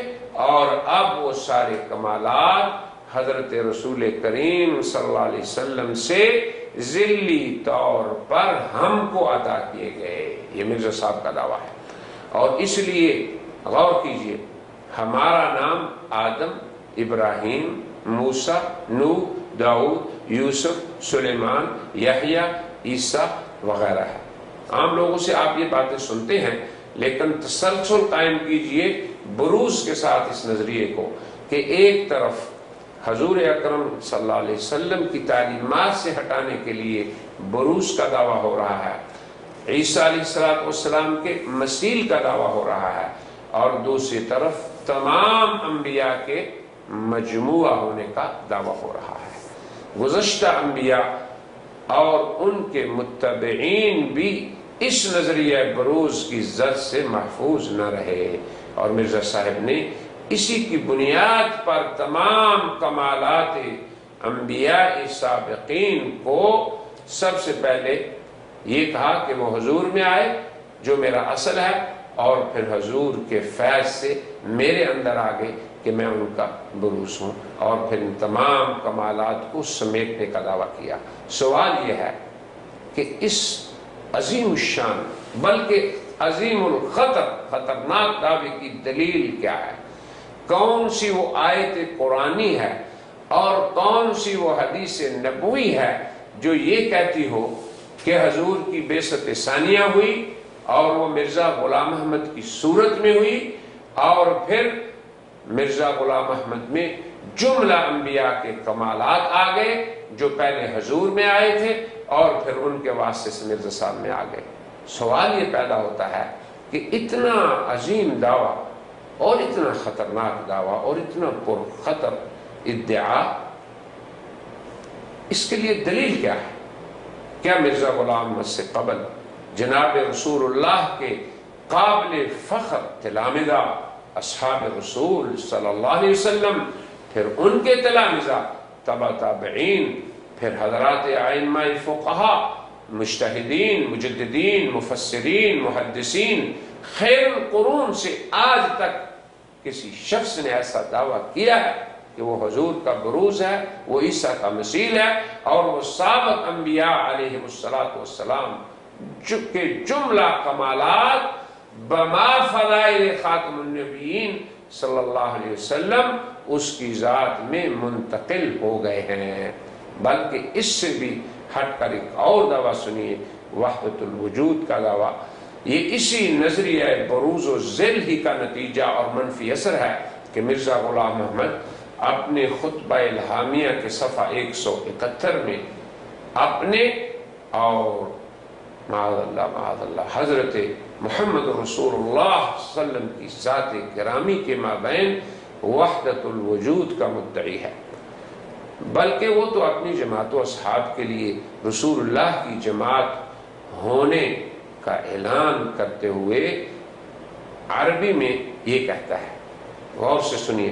اور اب وہ سارے کمالات حضرت رسول کریم صلی اللہ علیہ وسلم سے ذلی طور پر ہم کو عطا کیے گئے۔ یہ مرزا صاحب کا دعویٰ ہے، اور اس لیے غور کیجئے، ہمارا نام آدم، ابراہیم، موسیٰ، نوح، داؤد، یوسف، سلیمان، یحییٰ، عیسیٰ وغیرہ ہے۔ عام لوگوں سے آپ یہ باتیں سنتے ہیں، لیکن تسلسل قائم کیجئے بروز کے ساتھ اس نظریے کو کہ ایک طرف حضور اکرم صلی اللہ علیہ وسلم کی تعلیمات سے ہٹانے کے لیے بروز کا دعویٰ ہو رہا ہے، عیسیٰ علیہ السلام کے مسیل کا دعویٰ ہو رہا ہے، اور دوسری طرف تمام انبیاء کے مجموعہ ہونے کا دعویٰ ہو رہا ہے۔ گزشتہ انبیاء اور ان کے متبعین بھی اس نظریہ بروز کی زد سے محفوظ نہ رہے، اور مرزا صاحب نے اسی کی بنیاد پر تمام کمالات انبیاء سابقین کو سب سے پہلے یہ کہا کہ وہ حضور میں آئے جو میرا اصل ہے، اور پھر حضور کے فیض سے میرے اندر آگے کہ میں ان کا بروز ہوں، اور پھر ان تمام کمالات کو سمیٹنے کا دعویٰ کیا۔ سوال یہ ہے کہ اس عظیم الشان بلکہ عظیم الخطر خطرناک دعوے کی دلیل کیا ہے؟ کون سی وہ آیت قرآنی ہے اور کون سی وہ حدیث نبوی ہے جو یہ کہتی ہو کہ حضور کی بعثت ثانیہ ہوئی اور وہ مرزا غلام احمد کی صورت میں ہوئی، اور پھر مرزا غلام احمد میں جملہ انبیاء کے کمالات آ گئے جو پہلے حضور میں آئے تھے اور پھر ان کے واسطے سے مرزا صاحب میں آ گئے؟ سوال یہ پیدا ہوتا ہے کہ اتنا عظیم دعویٰ اور اتنا خطرناک دعویٰ اور اتنا پرخطر ادعا، اس کے لیے دلیل کیا ہے؟ کیا مرزا غلام احمد سے قبل جناب رسول اللہ کے قابل فخر تلامذہ اصحاب رسول صلی اللہ علیہ وسلم، پھر ان کے تلامذہ تبع تابعین، پھر حضرات ائمہ فقہا، مجتہدین، مجددین، مفسرین، محدثین، خیر القرون سے آج تک کسی شخص نے ایسا دعویٰ کیا ہے کہ وہ حضور کا بروز ہے، وہ عیسیٰ کا مثیل ہے، اور وہ سابق انبیاء علیہ السلام کے جملہ کمالات بما فضائل خاتم النبیین صلی اللہ علیہ وسلم اس کی ذات میں منتقل ہو گئے ہیں؟ بلکہ اس سے بھی ہٹ کر ایک اور دعویٰ سنیے، وحدت الوجود کا دعویٰ۔ یہ اسی نظریہ بروز و ذل ہی کا نتیجہ اور منفی اثر ہے کہ مرزا غلام احمد اپنے خطبہ الہامیہ کے صفحہ 171 میں اپنے اور معاذ اللہ حضرت محمد رسول اللہ صلی اللہ علیہ وسلم کی ذات گرامی کے مابین وحدت الوجود کا مدعی ہے، بلکہ وہ تو اپنی جماعت و اصحاب کے لیے رسول اللہ کی جماعت ہونے کا اعلان کرتے ہوئے عربی میں یہ کہتا ہے، غور سے سنیے،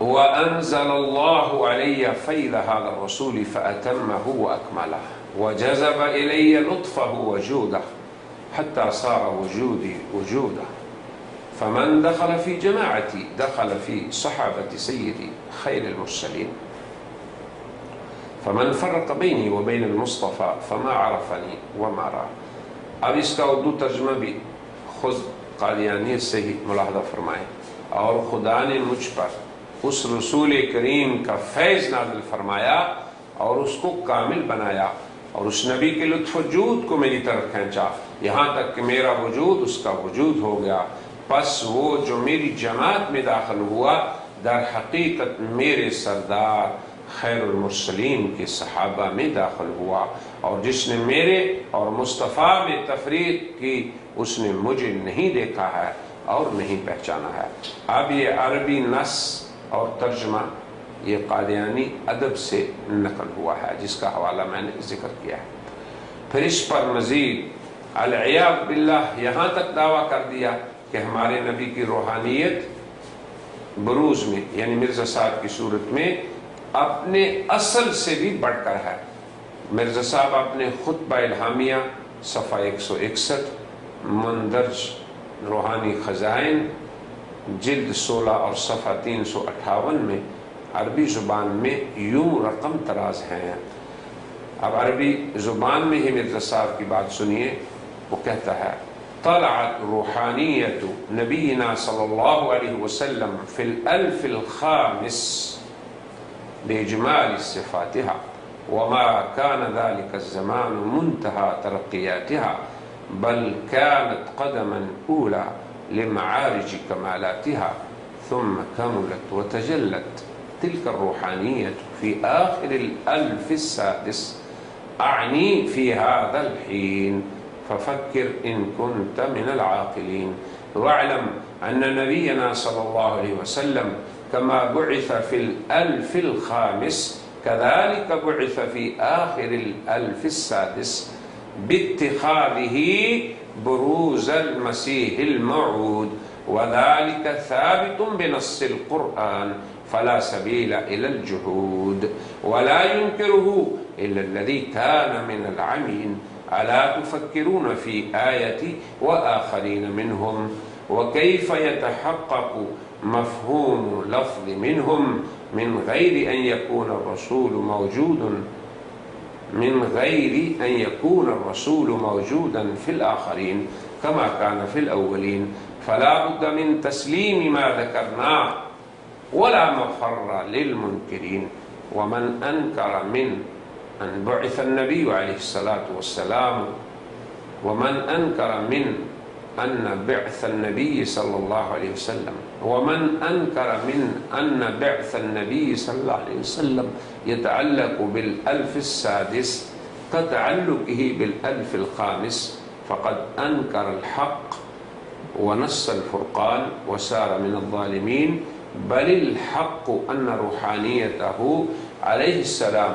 وَأَنزَلَ اللَّهُ عَلَيَّ فَيْضَ هَذَا الرَّسُولِ فَأَتَمَّهُ وَأَكْمَلَهُ وَجَذَبَ إِلَيَّ لُطْفَهُ وَجُودَهُ حَتَّى صَارَ وُجُودِي وُجُودَهُ فَمَنْ دَخَلَ فِي جَمَاعَتِي دَخَلَ فِي صَحَابَةِ سَيِّدِي خَيْرِ الْمُرْسَلِينَ فَمَنْ فَرَّقَ بَيْنِي وَبَيْنَ الْمُصْطَفَى فَمَا عَرَفَنِي وَمَا رَأَى۔ اب اس کا اردو ترجمہ بھی خود قادیانیت سے ہی ملاحظہ فرمائیں، اور خدا نے مجھ پر اس رسول کریم کا فیض نازل فرمایا اور اس کو کامل بنایا، اور اس نبی کے لطف وجود کو میری طرف کھینچا یہاں تک کہ میرا وجود اس کا وجود ہو گیا۔ پس وہ جو میری جماعت میں داخل ہوا در حقیقت میرے سردار خیر المرسلین کے صحابہ میں داخل ہوا، اور جس نے میرے اور مصطفیٰ میں تفریق کی اس نے مجھے نہیں دیکھا ہے اور نہیں پہچانا ہے۔ اب یہ عربی نص اور ترجمہ یہ قادیانی ادب سے نقل ہوا ہے، جس کا حوالہ میں نے ذکر کیا ہے۔ پھر اس پر مزید العیاذ باللہ یہاں تک دعویٰ کر دیا کہ ہمارے نبی کی روحانیت بروز میں، یعنی مرزا صاحب کی صورت میں، اپنے اصل سے بھی بڑھ کر ہے۔ مرزا صاحب اپنے خطبہ الہامیہ صفحہ 161 مندرج روحانی خزائن جلد 16 اور صفحہ 358 میں عربی زبان میں یوں رقم تراز ہیں۔ اب عربی زبان میں ہی مرزا صاحب کی بات سنیے، وہ کہتا ہے: طلعت روحانیت نبینا صلی اللہ علیہ وسلم فی الالف الخامس بإجمال صفاتها وما كان ذلك الزمان منتهى ترقياتها بل كانت قدما أولى لمعارج كمالاتها ثم كملت وتجلت تلك الروحانية في آخر الألف السادس أعني في هذا الحين ففكر إن كنت من العاقلين واعلم أن نبينا صلى الله عليه وسلم كما بعث في الألف الخامس كذلك بعث في آخر الألف السادس باتخاذه بروز المسيح الموعود وذلك ثابت بنص القرآن فلا سبيل إلى الجحود ولا ينكره إلا الذي كان من العمين ألا تفكرون في آية وآخرين منهم وكيف يتحقق مفهوم لفظ منهم من غير أن يكون الرسول موجودا في الآخرين كما كان في الأولين فلا بد من تسليم ما ذكرناه ولا مفر للمنكرين ومن أنكر من أن بعث النبي عليه الصلاة والسلام ومن أنكر من أن بعث النبي صلى الله عليه وسلم ومن أنكر من أن بعث النبي صلى الله عليه وسلم يتعلق بالألف السادس كتعلقه بالألف الخامس فقد أنكر الحق ونص الفرقان وسار من الظالمين بل الحق أن روحانيته عليه السلام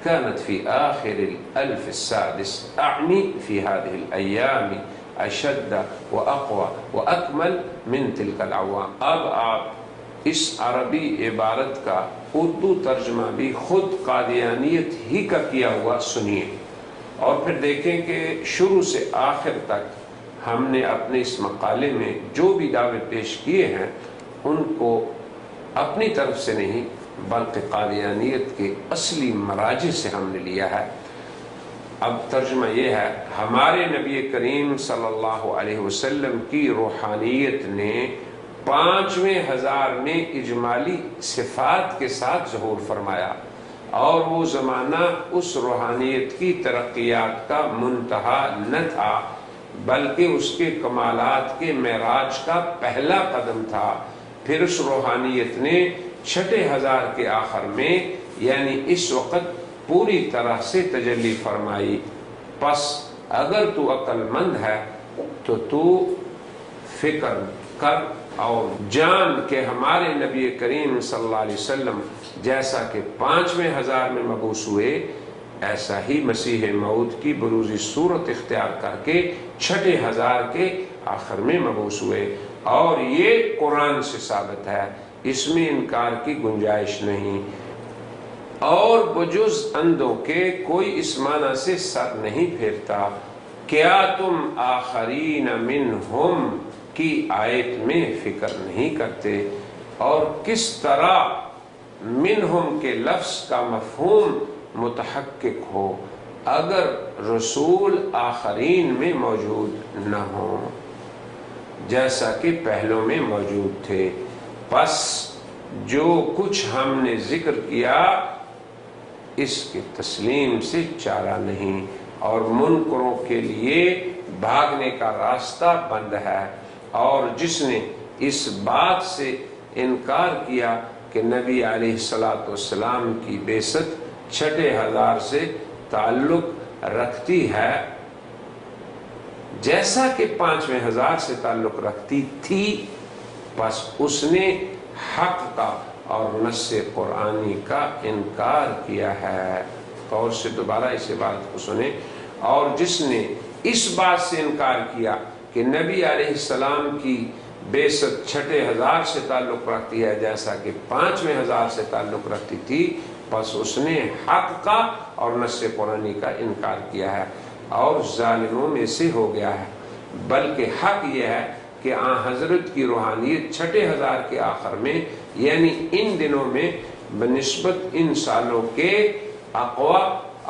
كانت في آخر الألف السادس أعني في هذه الأيام اشد و اقوى و اکمل من تلک العوام۔ اب آپ اس عربی عبارت کا اردو ترجمہ بھی خود قادیانیت ہی کا کیا ہوا سنیے، اور پھر دیکھیں کہ شروع سے آخر تک ہم نے اپنے اس مقالے میں جو بھی دعوے پیش کیے ہیں ان کو اپنی طرف سے نہیں بلکہ قادیانیت کے اصلی مراجع سے ہم نے لیا ہے۔ اب ترجمہ یہ ہے: ہمارے نبی کریم صلی اللہ علیہ وسلم کی روحانیت نے 5ویں ہزار میں اجمالی صفات کے ساتھ ظہور فرمایا، اور وہ زمانہ اس روحانیت کی ترقیات کا منتہا نہ تھا بلکہ اس کے کمالات کے معراج کا پہلا قدم تھا۔ پھر اس روحانیت نے 6 ہزار کے آخر میں یعنی اس وقت پوری طرح سے تجلی فرمائی۔ پس اگر تو عقل مند ہے تو فکر کر اور جان کہ ہمارے نبی کریم صلی اللہ علیہ وسلم جیسا کہ 5ویں ہزار میں مبعوث ہوئے ایسا ہی مسیح موعود کی بروزی صورت اختیار کر کے 6 ہزار کے آخر میں مبعوث ہوئے، اور یہ قرآن سے ثابت ہے، اس میں انکار کی گنجائش نہیں۔ اور بجز اندوں کے کوئی اس معنی سے سر نہیں پھیرتا، کیا تم آخرین منہم کی آیت میں فکر نہیں کرتے، اور کس طرح منہم کے لفظ کا مفہوم متحقق ہو اگر رسول آخرین میں موجود نہ ہوں جیسا کہ پہلوں میں موجود تھے۔ پس جو کچھ ہم نے ذکر کیا اس کے تسلیم سے چارہ نہیں، اور منکروں کے لیے بھاگنے کا راستہ بند ہے، اور جس نے اس بات سے انکار کیا کہ نبی علیہ الصلوۃ والسلام کی بعثت 6000 سے تعلق رکھتی ہے جیسا کہ 5000 سے تعلق رکھتی تھی، پس اس نے حق کا اور نص قرآنی کا انکار کیا ہے۔ غور سے دوبارہ اس بات کو سنیں، اور جس نے اس بات سے انکار کیا کہ نبی علیہ السلام کی بعثت 6000 سے تعلق رکھتی ہے جیسا کہ 5000 سے تعلق رکھتی تھی، پس اس نے حق کا اور نص قرآنی کا انکار کیا ہے اور ظالموں میں سے ہو گیا ہے۔ بلکہ حق یہ ہے کہ آن حضرت کی روحانیت 6000 کے آخر میں یعنی ان دنوں میں بنسبت ان سالوں کے اقوی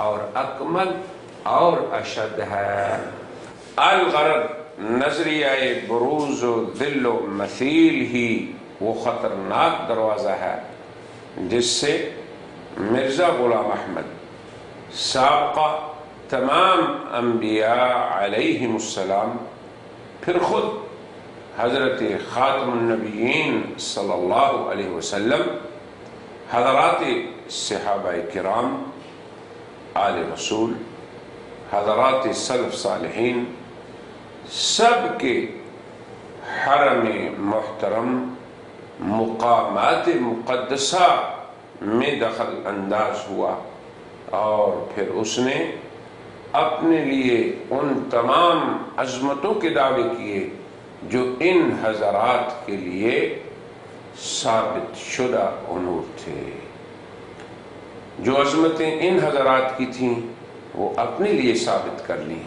اور اکمل اور اشد ہے۔ الغرض نظریہ بروز و ذل و مثیل ہی وہ خطرناک دروازہ ہے جس سے مرزا غلام احمد سابقہ تمام انبیاء علیہم السلام، پھر خود حضرت خاتم النبیین صلی اللہ علیہ وسلم، حضرات صحابہ کرام آل رسول، حضرات سلف صالحین، سب کے حرم محترم مقامات مقدسہ میں دخل انداز ہوا، اور پھر اس نے اپنے لیے ان تمام عظمتوں کے دعوے کیے جو ان حضرات کے لیے ثابت شدہ امور تھے۔ جو عظمتیں ان حضرات کی تھیں وہ اپنے لیے ثابت کر لیں۔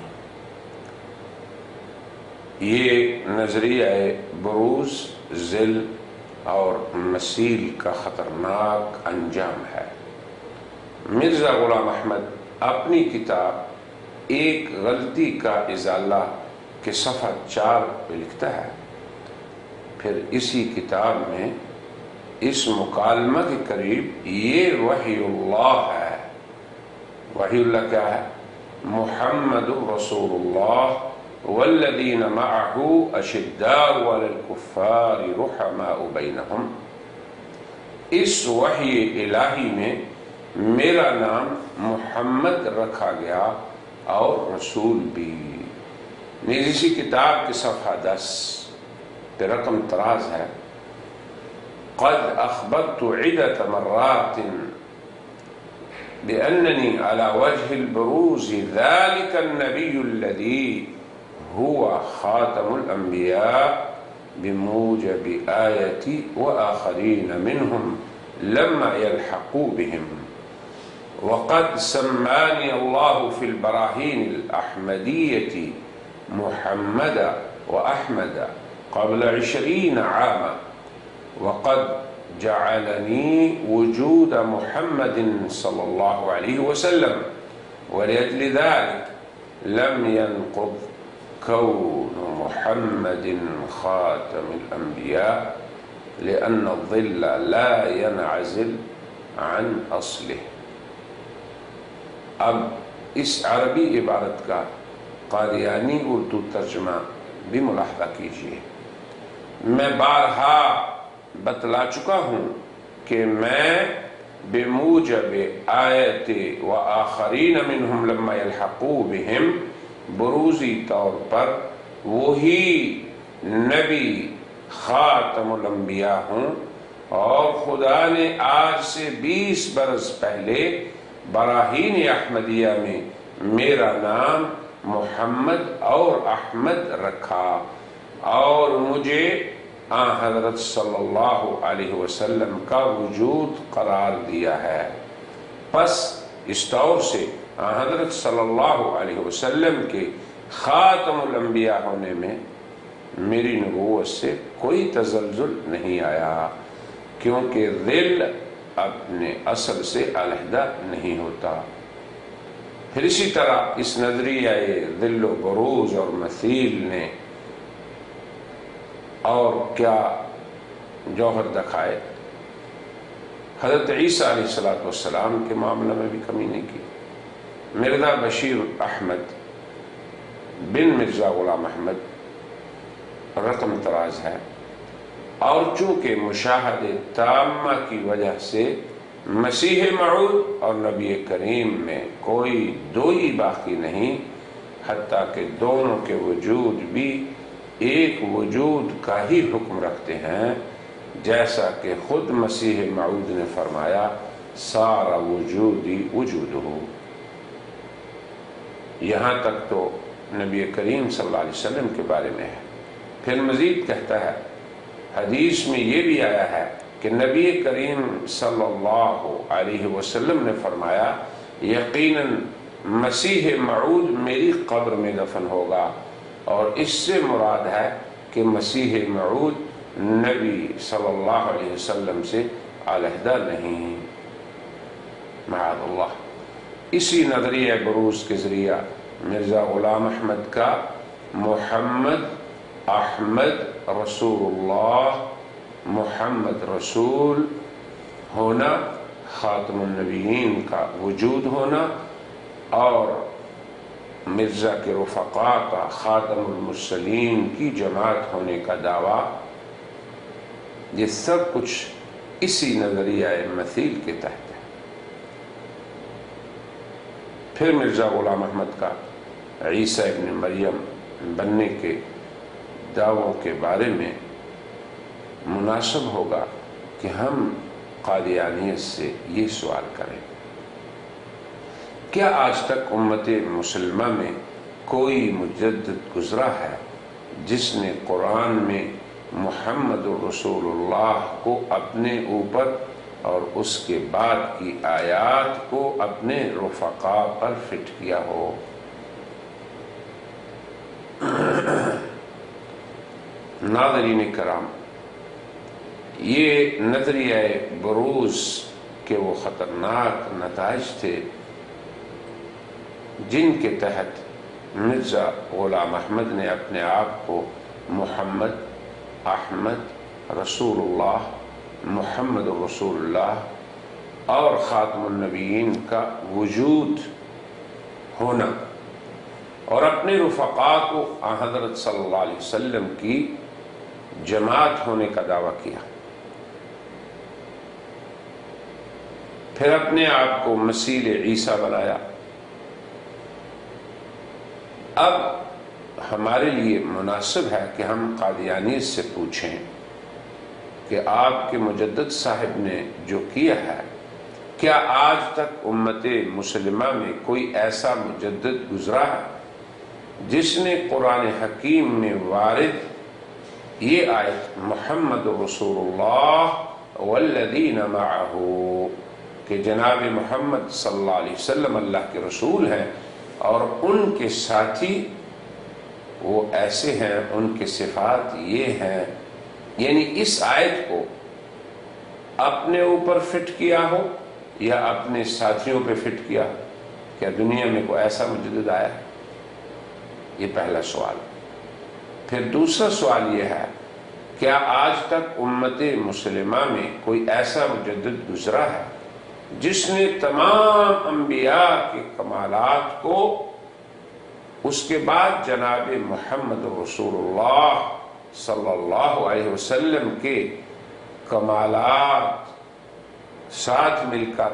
یہ نظریہ بروز، ذل اور مثیل کا خطرناک انجام ہے۔ مرزا غلام احمد اپنی کتاب ایک غلطی کا ازالہ کے صفحہ 4 پہ لکھتا ہے، پھر اسی کتاب میں اس مکالمہ کے قریب یہ وحی اللہ ہے۔ وحی اللہ کیا ہے؟ محمد رسول اللہ والذین معہ اشداء علی الکفار رحماء بینہم۔ اس وحی الہی میں میرا نام محمد رکھا گیا اور رسول بھی۔ نیز اسی کتاب کے صفحہ 10 پہ رقم طراز ہے، قد اخبرت عدة مرات بأنني على وجه البروز ذلك النبي الذي هو خاتم الأنبياء بموجب آيتي وآخرين منهم لما يلحقوا بهم، وقد سماني الله في البراهين الأحمدية محمد وأحمد قبل 20 عاما، وقد جعلني وجود محمد صلى الله عليه وسلم، ولأجل ذلك لم ينقض كون محمد خاتم الأنبياء لأن الظل لا ينعزل عن أصله۔ اب اس عربی عبارت کا قادیانی اردو ترجمہ بھی ملاحظہ کیجیے۔ میں بارہا بتلا چکا ہوں کہ میں بموجب آیت و آخرین منہم لما یلحقوا بہم بروزی طور پر وہی نبی خاتم الانبیاء ہوں، اور خدا نے آج سے 20 برس پہلے براہین احمدیہ میں میرا نام محمد اور احمد رکھا اور مجھے آن حضرت صلی اللہ علیہ وسلم کا وجود قرار دیا ہے۔ پس اس طور سے آن حضرت صلی اللہ علیہ وسلم کے خاتم الانبیاء ہونے میں میری نبوت سے کوئی تزلزل نہیں آیا، کیونکہ ذل اپنے اصل سے علیحدہ نہیں ہوتا۔ پھر اسی طرح اس نظریہ ذل و بروز اور مثیل نے اور کیا جوہر دکھائے۔ حضرت عیسیٰ علیہ السلام کے معاملہ میں بھی کمی نہیں کی۔ مرزا بشیر احمد بن مرزا غلام احمد رقم طراز ہے اور چونکہ مشاہد تامہ کی وجہ سے مسیح موعود اور نبی کریم میں کوئی دوئی باقی نہیں، حتیٰ کہ دونوں کے وجود بھی ایک وجود کا ہی حکم رکھتے ہیں، جیسا کہ خود مسیح موعود نے فرمایا سارا وجودی وجودہ۔ یہاں تک تو نبی کریم صلی اللہ علیہ وسلم کے بارے میں ہے۔ پھر مزید کہتا ہے، حدیث میں یہ بھی آیا ہے کہ نبی کریم صلی اللہ علیہ وسلم نے فرمایا یقیناً مسیح موعود میری قبر میں دفن ہوگا، اور اس سے مراد ہے کہ مسیح موعود نبی صلی اللہ علیہ وسلم سے علیحدہ نہیں، معاذ اللہ۔ اسی نظریہ بروز کے ذریعہ مرزا غلام احمد کا محمد احمد رسول اللہ، محمد رسول ہونا، خاتم النبیین کا وجود ہونا، اور مرزا کے رفقاء کا خاتم المرسلین کی جماعت ہونے کا دعویٰ، یہ سب کچھ اسی نظریہ مثیل کے تحت ہے۔ پھر مرزا غلام احمد کا عیسیٰ ابن مریم بننے کے دعووں کے بارے میں مناسب ہوگا کہ ہم قادیانیت سے یہ سوال کریں، کیا آج تک امت مسلمہ میں کوئی مجدد گزرا ہے جس نے قرآن میں محمد رسول اللہ کو اپنے اوپر اور اس کے بعد کی آیات کو اپنے رفقاء پر فٹ کیا ہو؟ ناظرین کرام، یہ نظریہ بروز کے وہ خطرناک نتائج تھے جن کے تحت مرزا غلام احمد نے اپنے آپ کو محمد احمد رسول اللہ، محمد رسول اللہ اور خاتم النبیین کا وجود ہونا اور اپنے رفقاء کو حضرت صلی اللہ علیہ وسلم کی جماعت ہونے کا دعویٰ کیا، پھر اپنے آپ کو مسیح عیسیٰ بنایا۔ اب ہمارے لیے مناسب ہے کہ ہم قادیانیت سے پوچھیں کہ آپ کے مجدد صاحب نے جو کیا ہے، کیا آج تک امت مسلمہ میں کوئی ایسا مجدد گزرا ہے جس نے قرآن حکیم میں وارد یہ آیت محمد رسول اللہ والذین معہ کہ جناب محمد صلی اللہ علیہ وسلم اللہ کے رسول ہیں اور ان کے ساتھی وہ ایسے ہیں، ان کے صفات یہ ہیں، یعنی اس آیت کو اپنے اوپر فٹ کیا ہو یا اپنے ساتھیوں پہ فٹ کیا؟ کیا دنیا میں کوئی ایسا مجدد آیا ہے؟ یہ پہلا سوال۔ پھر دوسرا سوال یہ ہے، کیا آج تک امت مسلمہ میں کوئی ایسا مجدد گزرا ہے جس نے تمام انبیاء کے کمالات کو اس کے بعد جناب محمد رسول اللہ صلی اللہ علیہ وسلم کے کمالات ساتھ مل کر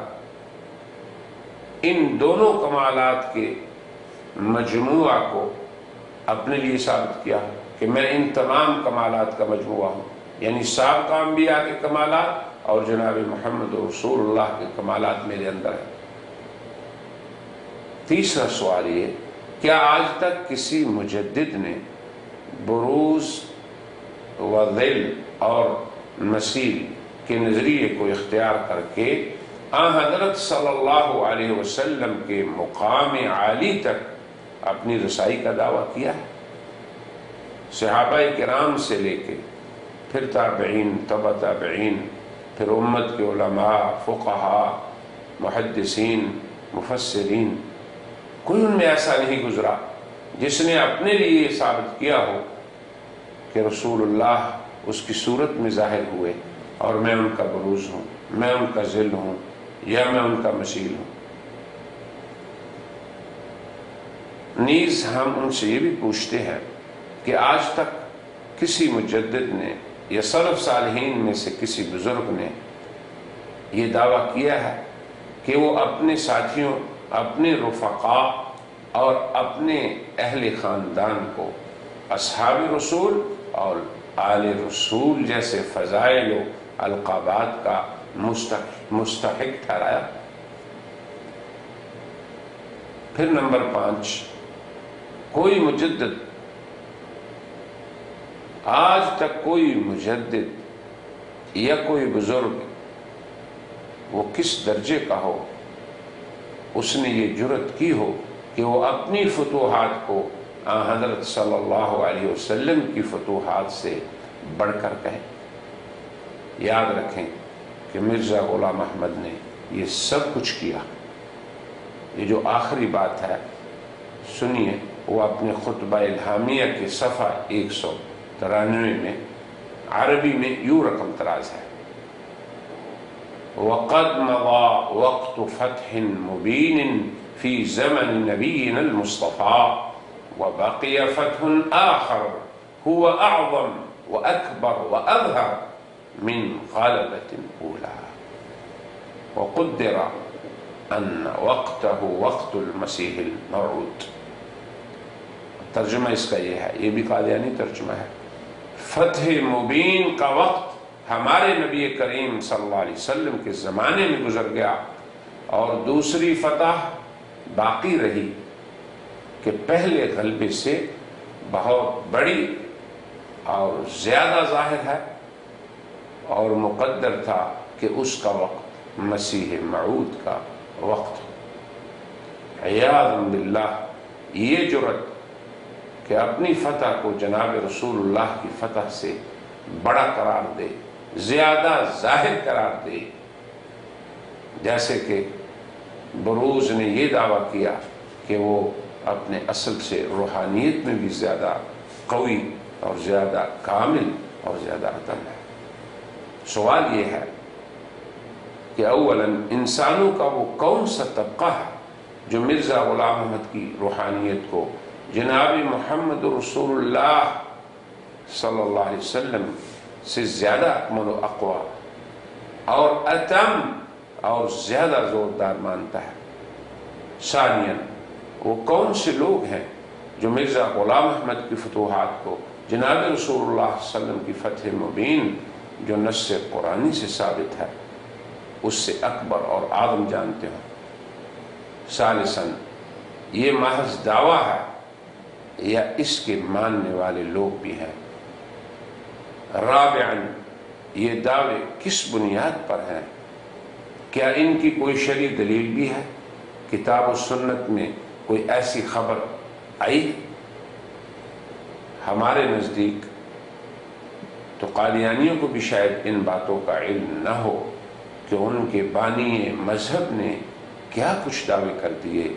ان دونوں کمالات کے مجموعہ کو اپنے لیے ثابت کیا کہ میں ان تمام کمالات کا مجموعہ ہوں، یعنی سابقہ انبیاء کے کمالات اور جناب محمد رسول اللہ کے کمالات میرے اندر ہیں؟ تیسرا سوال یہ، کیا آج تک کسی مجدد نے بروز و ذل اور مسیل کے نظریے کو اختیار کر کے حضرت صلی اللہ علیہ وسلم کے مقام عالی تک اپنی رسائی کا دعویٰ کیا ہے؟ صحابہ کرام سے لے کے پھر تابعین، تبع تابعین، پھر امت کے علماء، فقہاء، محدثین، مفسرین، کوئی ان میں ایسا نہیں گزرا جس نے اپنے لیے یہ ثابت کیا ہو کہ رسول اللہ اس کی صورت میں ظاہر ہوئے اور میں ان کا بروز ہوں، میں ان کا ذل ہوں یا میں ان کا مسیل ہوں۔ نیز ہم ان سے یہ بھی پوچھتے ہیں کہ آج تک کسی مجدد نے یا سلف صالحین میں سے کسی بزرگ نے یہ دعویٰ کیا ہے کہ وہ اپنے ساتھیوں، اپنے رفقاء اور اپنے اہل خاندان کو اصحاب رسول اور آل رسول جیسے فضائل و القابات کا مستحق ٹھہرایا؟ پھر نمبر 5، کوئی مجدد، آج تک کوئی مجدد یا کوئی بزرگ، وہ کس درجے کا ہو، اس نے یہ جرت کی ہو کہ وہ اپنی فتوحات کو حضرت صلی اللہ علیہ وسلم کی فتوحات سے بڑھ کر کہیں۔ یاد رکھیں کہ مرزا غلام احمد نے یہ سب کچھ کیا۔ یہ جو آخری بات ہے سنیے، وہ اپنے خطبہ الہامیہ کے صفحہ 193 میں عربی میں یوں رقم تراز ہے: وَقَدْ مَضَى وَقْتُ فَتْحٍ مُبِينٍ فِي زَمَنِ نَبِيِّنَا الْمُصْطَفَى وَبَقِيَ فَتْحٌ آخَرُ هُوَ أَعْظَمُ وَأَكْبَرُ وَأَظْهَرُ مِنْ غَلَبَةٍ أُولَى وَقُدِّرَ أَنَّ وَقْتَهُ وَقْتُ الْمَسِيحِ الْمَوْعُودِ۔ ترجمہ اس کا یہ ہے، یہ بھی قادیانی ترجمہ ہے، فتح مبین کا وقت ہمارے نبی کریم صلی اللہ علیہ وسلم کے زمانے میں گزر گیا، اور دوسری فتح باقی رہی کہ پہلے غلبے سے بہت بڑی اور زیادہ ظاہر ہے، اور مقدر تھا کہ اس کا وقت مسیح موعود کا وقت۔ عیاذ باللہ، یہ جرت کہ اپنی فتح کو جناب رسول اللہ کی فتح سے بڑا قرار دے، زیادہ ظاہر قرار دے، جیسے کہ بروز نے یہ دعویٰ کیا کہ وہ اپنے اصل سے روحانیت میں بھی زیادہ قوی اور زیادہ کامل اور زیادہ عدم ہے۔ سوال یہ ہے کہ اولاً انسانوں کا وہ کون سا طبقہ ہے جو مرزا غلام احمد کی روحانیت کو جناب محمد رسول اللہ صلی اللہ علیہ وسلم سے زیادہ اکمل و اقویٰ اور اتم اور زیادہ زوردار مانتا ہے؟ ثانیاً، وہ کون سے لوگ ہیں جو مرزا غلام احمد کی فتوحات کو جناب رسول اللہ صلی اللہ علیہ وسلم کی فتح مبین جو نص قرآنی سے ثابت ہے اس سے اکبر اور اعظم جانتے ہیں؟ ثالثاً، یہ محض دعویٰ ہے یا اس کے ماننے والے لوگ بھی ہیں؟ رابعاً، یہ دعوے کس بنیاد پر ہیں؟ کیا ان کی کوئی شرعی دلیل بھی ہے؟ کتاب و سنت میں کوئی ایسی خبر آئی؟ ہمارے نزدیک تو قادیانیوں کو بھی شاید ان باتوں کا علم نہ ہو کہ ان کے بانی مذہب نے کیا کچھ دعوے کر دیے۔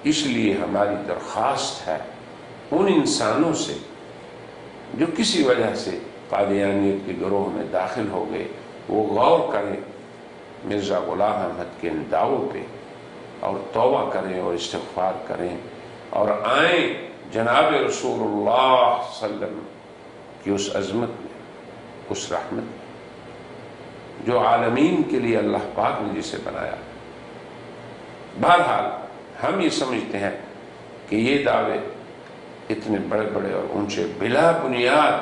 اس لیے ہماری درخواست ہے ان انسانوں سے جو کسی وجہ سے قادیانیت کے گروہ میں داخل ہو گئے، وہ غور کریں مرزا غلام احمد کے ان دعووں پہ اور توبہ کریں اور استغفار کریں، اور آئیں جناب رسول اللہ صلی اللہ علیہ وسلم کی اس عظمت میں، اس رحمت میں جو عالمین کے لیے اللہ پاک نے جسے بنایا۔ بہرحال ہم یہ سمجھتے ہیں کہ یہ دعوے اتنے بڑے بڑے اور اونچے بلا بنیاد،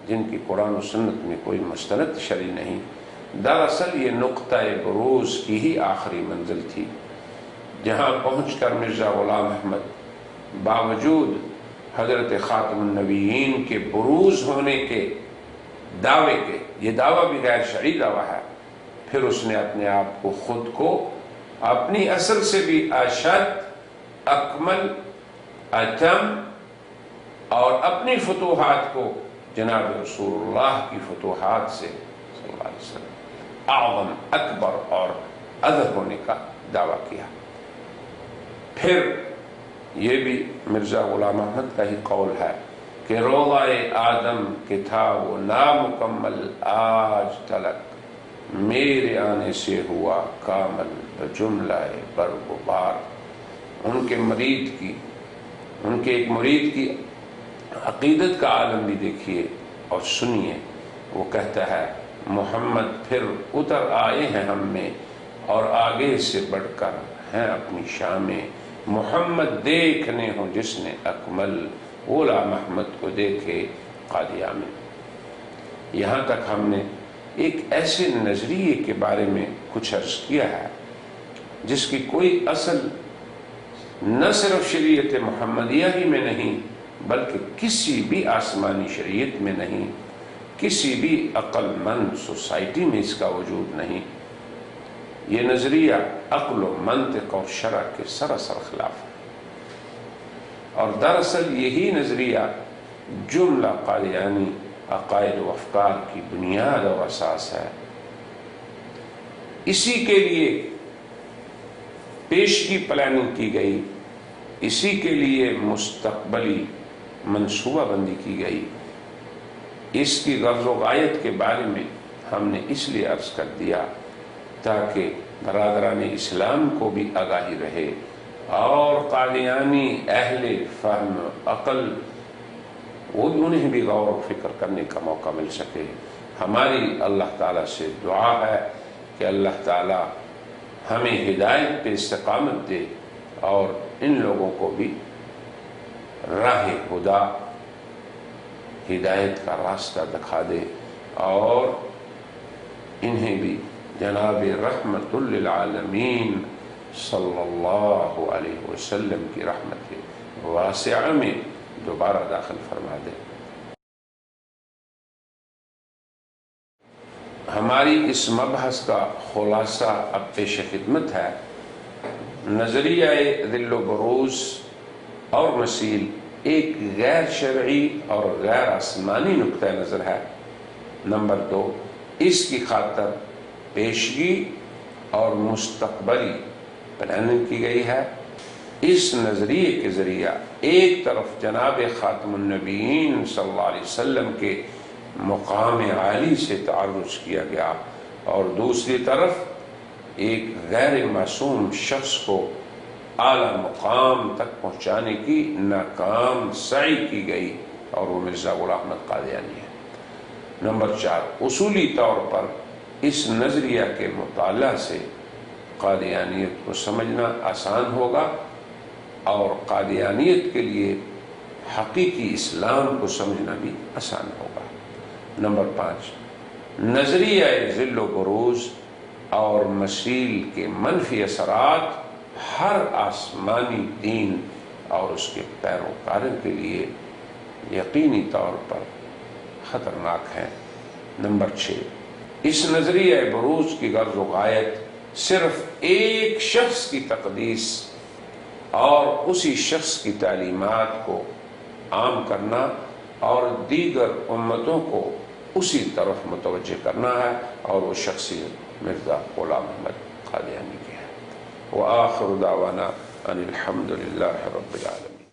جن کی قرآن و سنت میں کوئی مستند شرعی نہیں، دراصل یہ نقطہ بروز کی ہی آخری منزل تھی، جہاں پہنچ کر مرزا غلام احمد باوجود حضرت خاتم النبیین کے بروز ہونے کے دعوے کے، یہ دعویٰ بھی غیر شرعی دعویٰ ہے، پھر اس نے اپنے آپ کو خود کو اپنی اصل سے بھی اشد، اکمل، اتم اور اپنی فتوحات کو جناب رسول اللہ کی فتوحات سے صلی اللہ علیہ وسلم اعظم، اکبر اور اظہر ہونے کا دعویٰ کیا۔ پھر یہ بھی مرزا غلام احمد کا ہی قول ہے کہ روضہ آدم کے تھا وہ نامکمل، آج تلک میرے آنے سے ہوا کامل بجملہ برگ و بار۔ ان کے ایک مرید کی عقیدت کا عالم بھی دیکھیے اور سنیے وہ کہتا ہے محمد پھر اتر آئے ہیں ہم میں اور آگے سے بڑھ کر ہیں اپنی شان میں، محمد دیکھنے ہوں جس نے اکمل، غلام احمد کو دیکھے قادیہ میں۔ یہاں تک ہم نے ایک ایسے نظریے کے بارے میں کچھ عرض کیا ہے جس کی کوئی اصل نہ صرف شریعت محمدیہ ہی میں نہیں بلکہ کسی بھی آسمانی شریعت میں نہیں، کسی بھی عقل مند سوسائٹی میں اس کا وجود نہیں۔ یہ نظریہ عقل و منطق اور شرع کے سراسر خلاف ہے، اور دراصل یہی نظریہ جملہ قادیانی عقائد و افکار کی بنیاد اور اساس ہے۔ اسی کے لیے پیشگی پلاننگ کی گئی، اسی کے لیے مستقبلی منصوبہ بندی کی گئی۔ اس کی غرض و غایت کے بارے میں ہم نے اس لیے عرض کر دیا تاکہ برادران اسلام کو بھی آگاہی رہے اور قادیانی اہل فہم عقل انہیں بھی غور و فکر کرنے کا موقع مل سکے۔ ہماری اللہ تعالیٰ سے دعا ہے کہ اللہ تعالیٰ ہمیں ہدایت پہ استقامت دے اور ان لوگوں کو بھی راہ خدا، ہدایت کا راستہ دکھا دے اور انہیں بھی جناب رحمت للعالمین صلی اللہ علیہ وسلم کی رحمت واسعہ میں دوبارہ داخل فرما دے۔ ہماری اس مبحث کا خلاصہ اب پیش خدمت ہے۔ نظریہ ذل و بروز اور مثیل ایک غیر شرعی اور غیر آسمانی نقطہ نظر ہے۔ نمبر 2، اس کی خاطر پیشگی اور مستقبلی پلاننگ کی گئی ہے۔ اس نظریے کے ذریعہ ایک طرف جناب خاتم النبیین صلی اللہ علیہ وسلم کے مقام عالی سے تعرض کیا گیا اور دوسری طرف ایک غیر معصوم شخص کو اعلیٰ مقام تک پہنچانے کی ناکام سعی کی گئی اور وہ مرزا غلام احمد قادیانی ہے۔ نمبر 4، اصولی طور پر اس نظریہ کے مطالعہ سے قادیانیت کو سمجھنا آسان ہوگا اور قادیانیت کے لیے حقیقی اسلام کو سمجھنا بھی آسان ہوگا۔ نمبر 5، نظریہ ذل و بروز اور مثیل کے منفی اثرات ہر آسمانی دین اور اس کے پیروکاروں کے لیے یقینی طور پر خطرناک ہیں۔ نمبر 6، اس نظریہ بروز کی غرض و غایت صرف ایک شخص کی تقدیس اور اسی شخص کی تعلیمات کو عام کرنا اور دیگر امتوں کو اسی طرف متوجہ کرنا ہے، اور وہ شخصیت مرزا غلام احمد قادیانی کی ہے۔ وآخر دعوانا ان الحمد للہ رب العالمین۔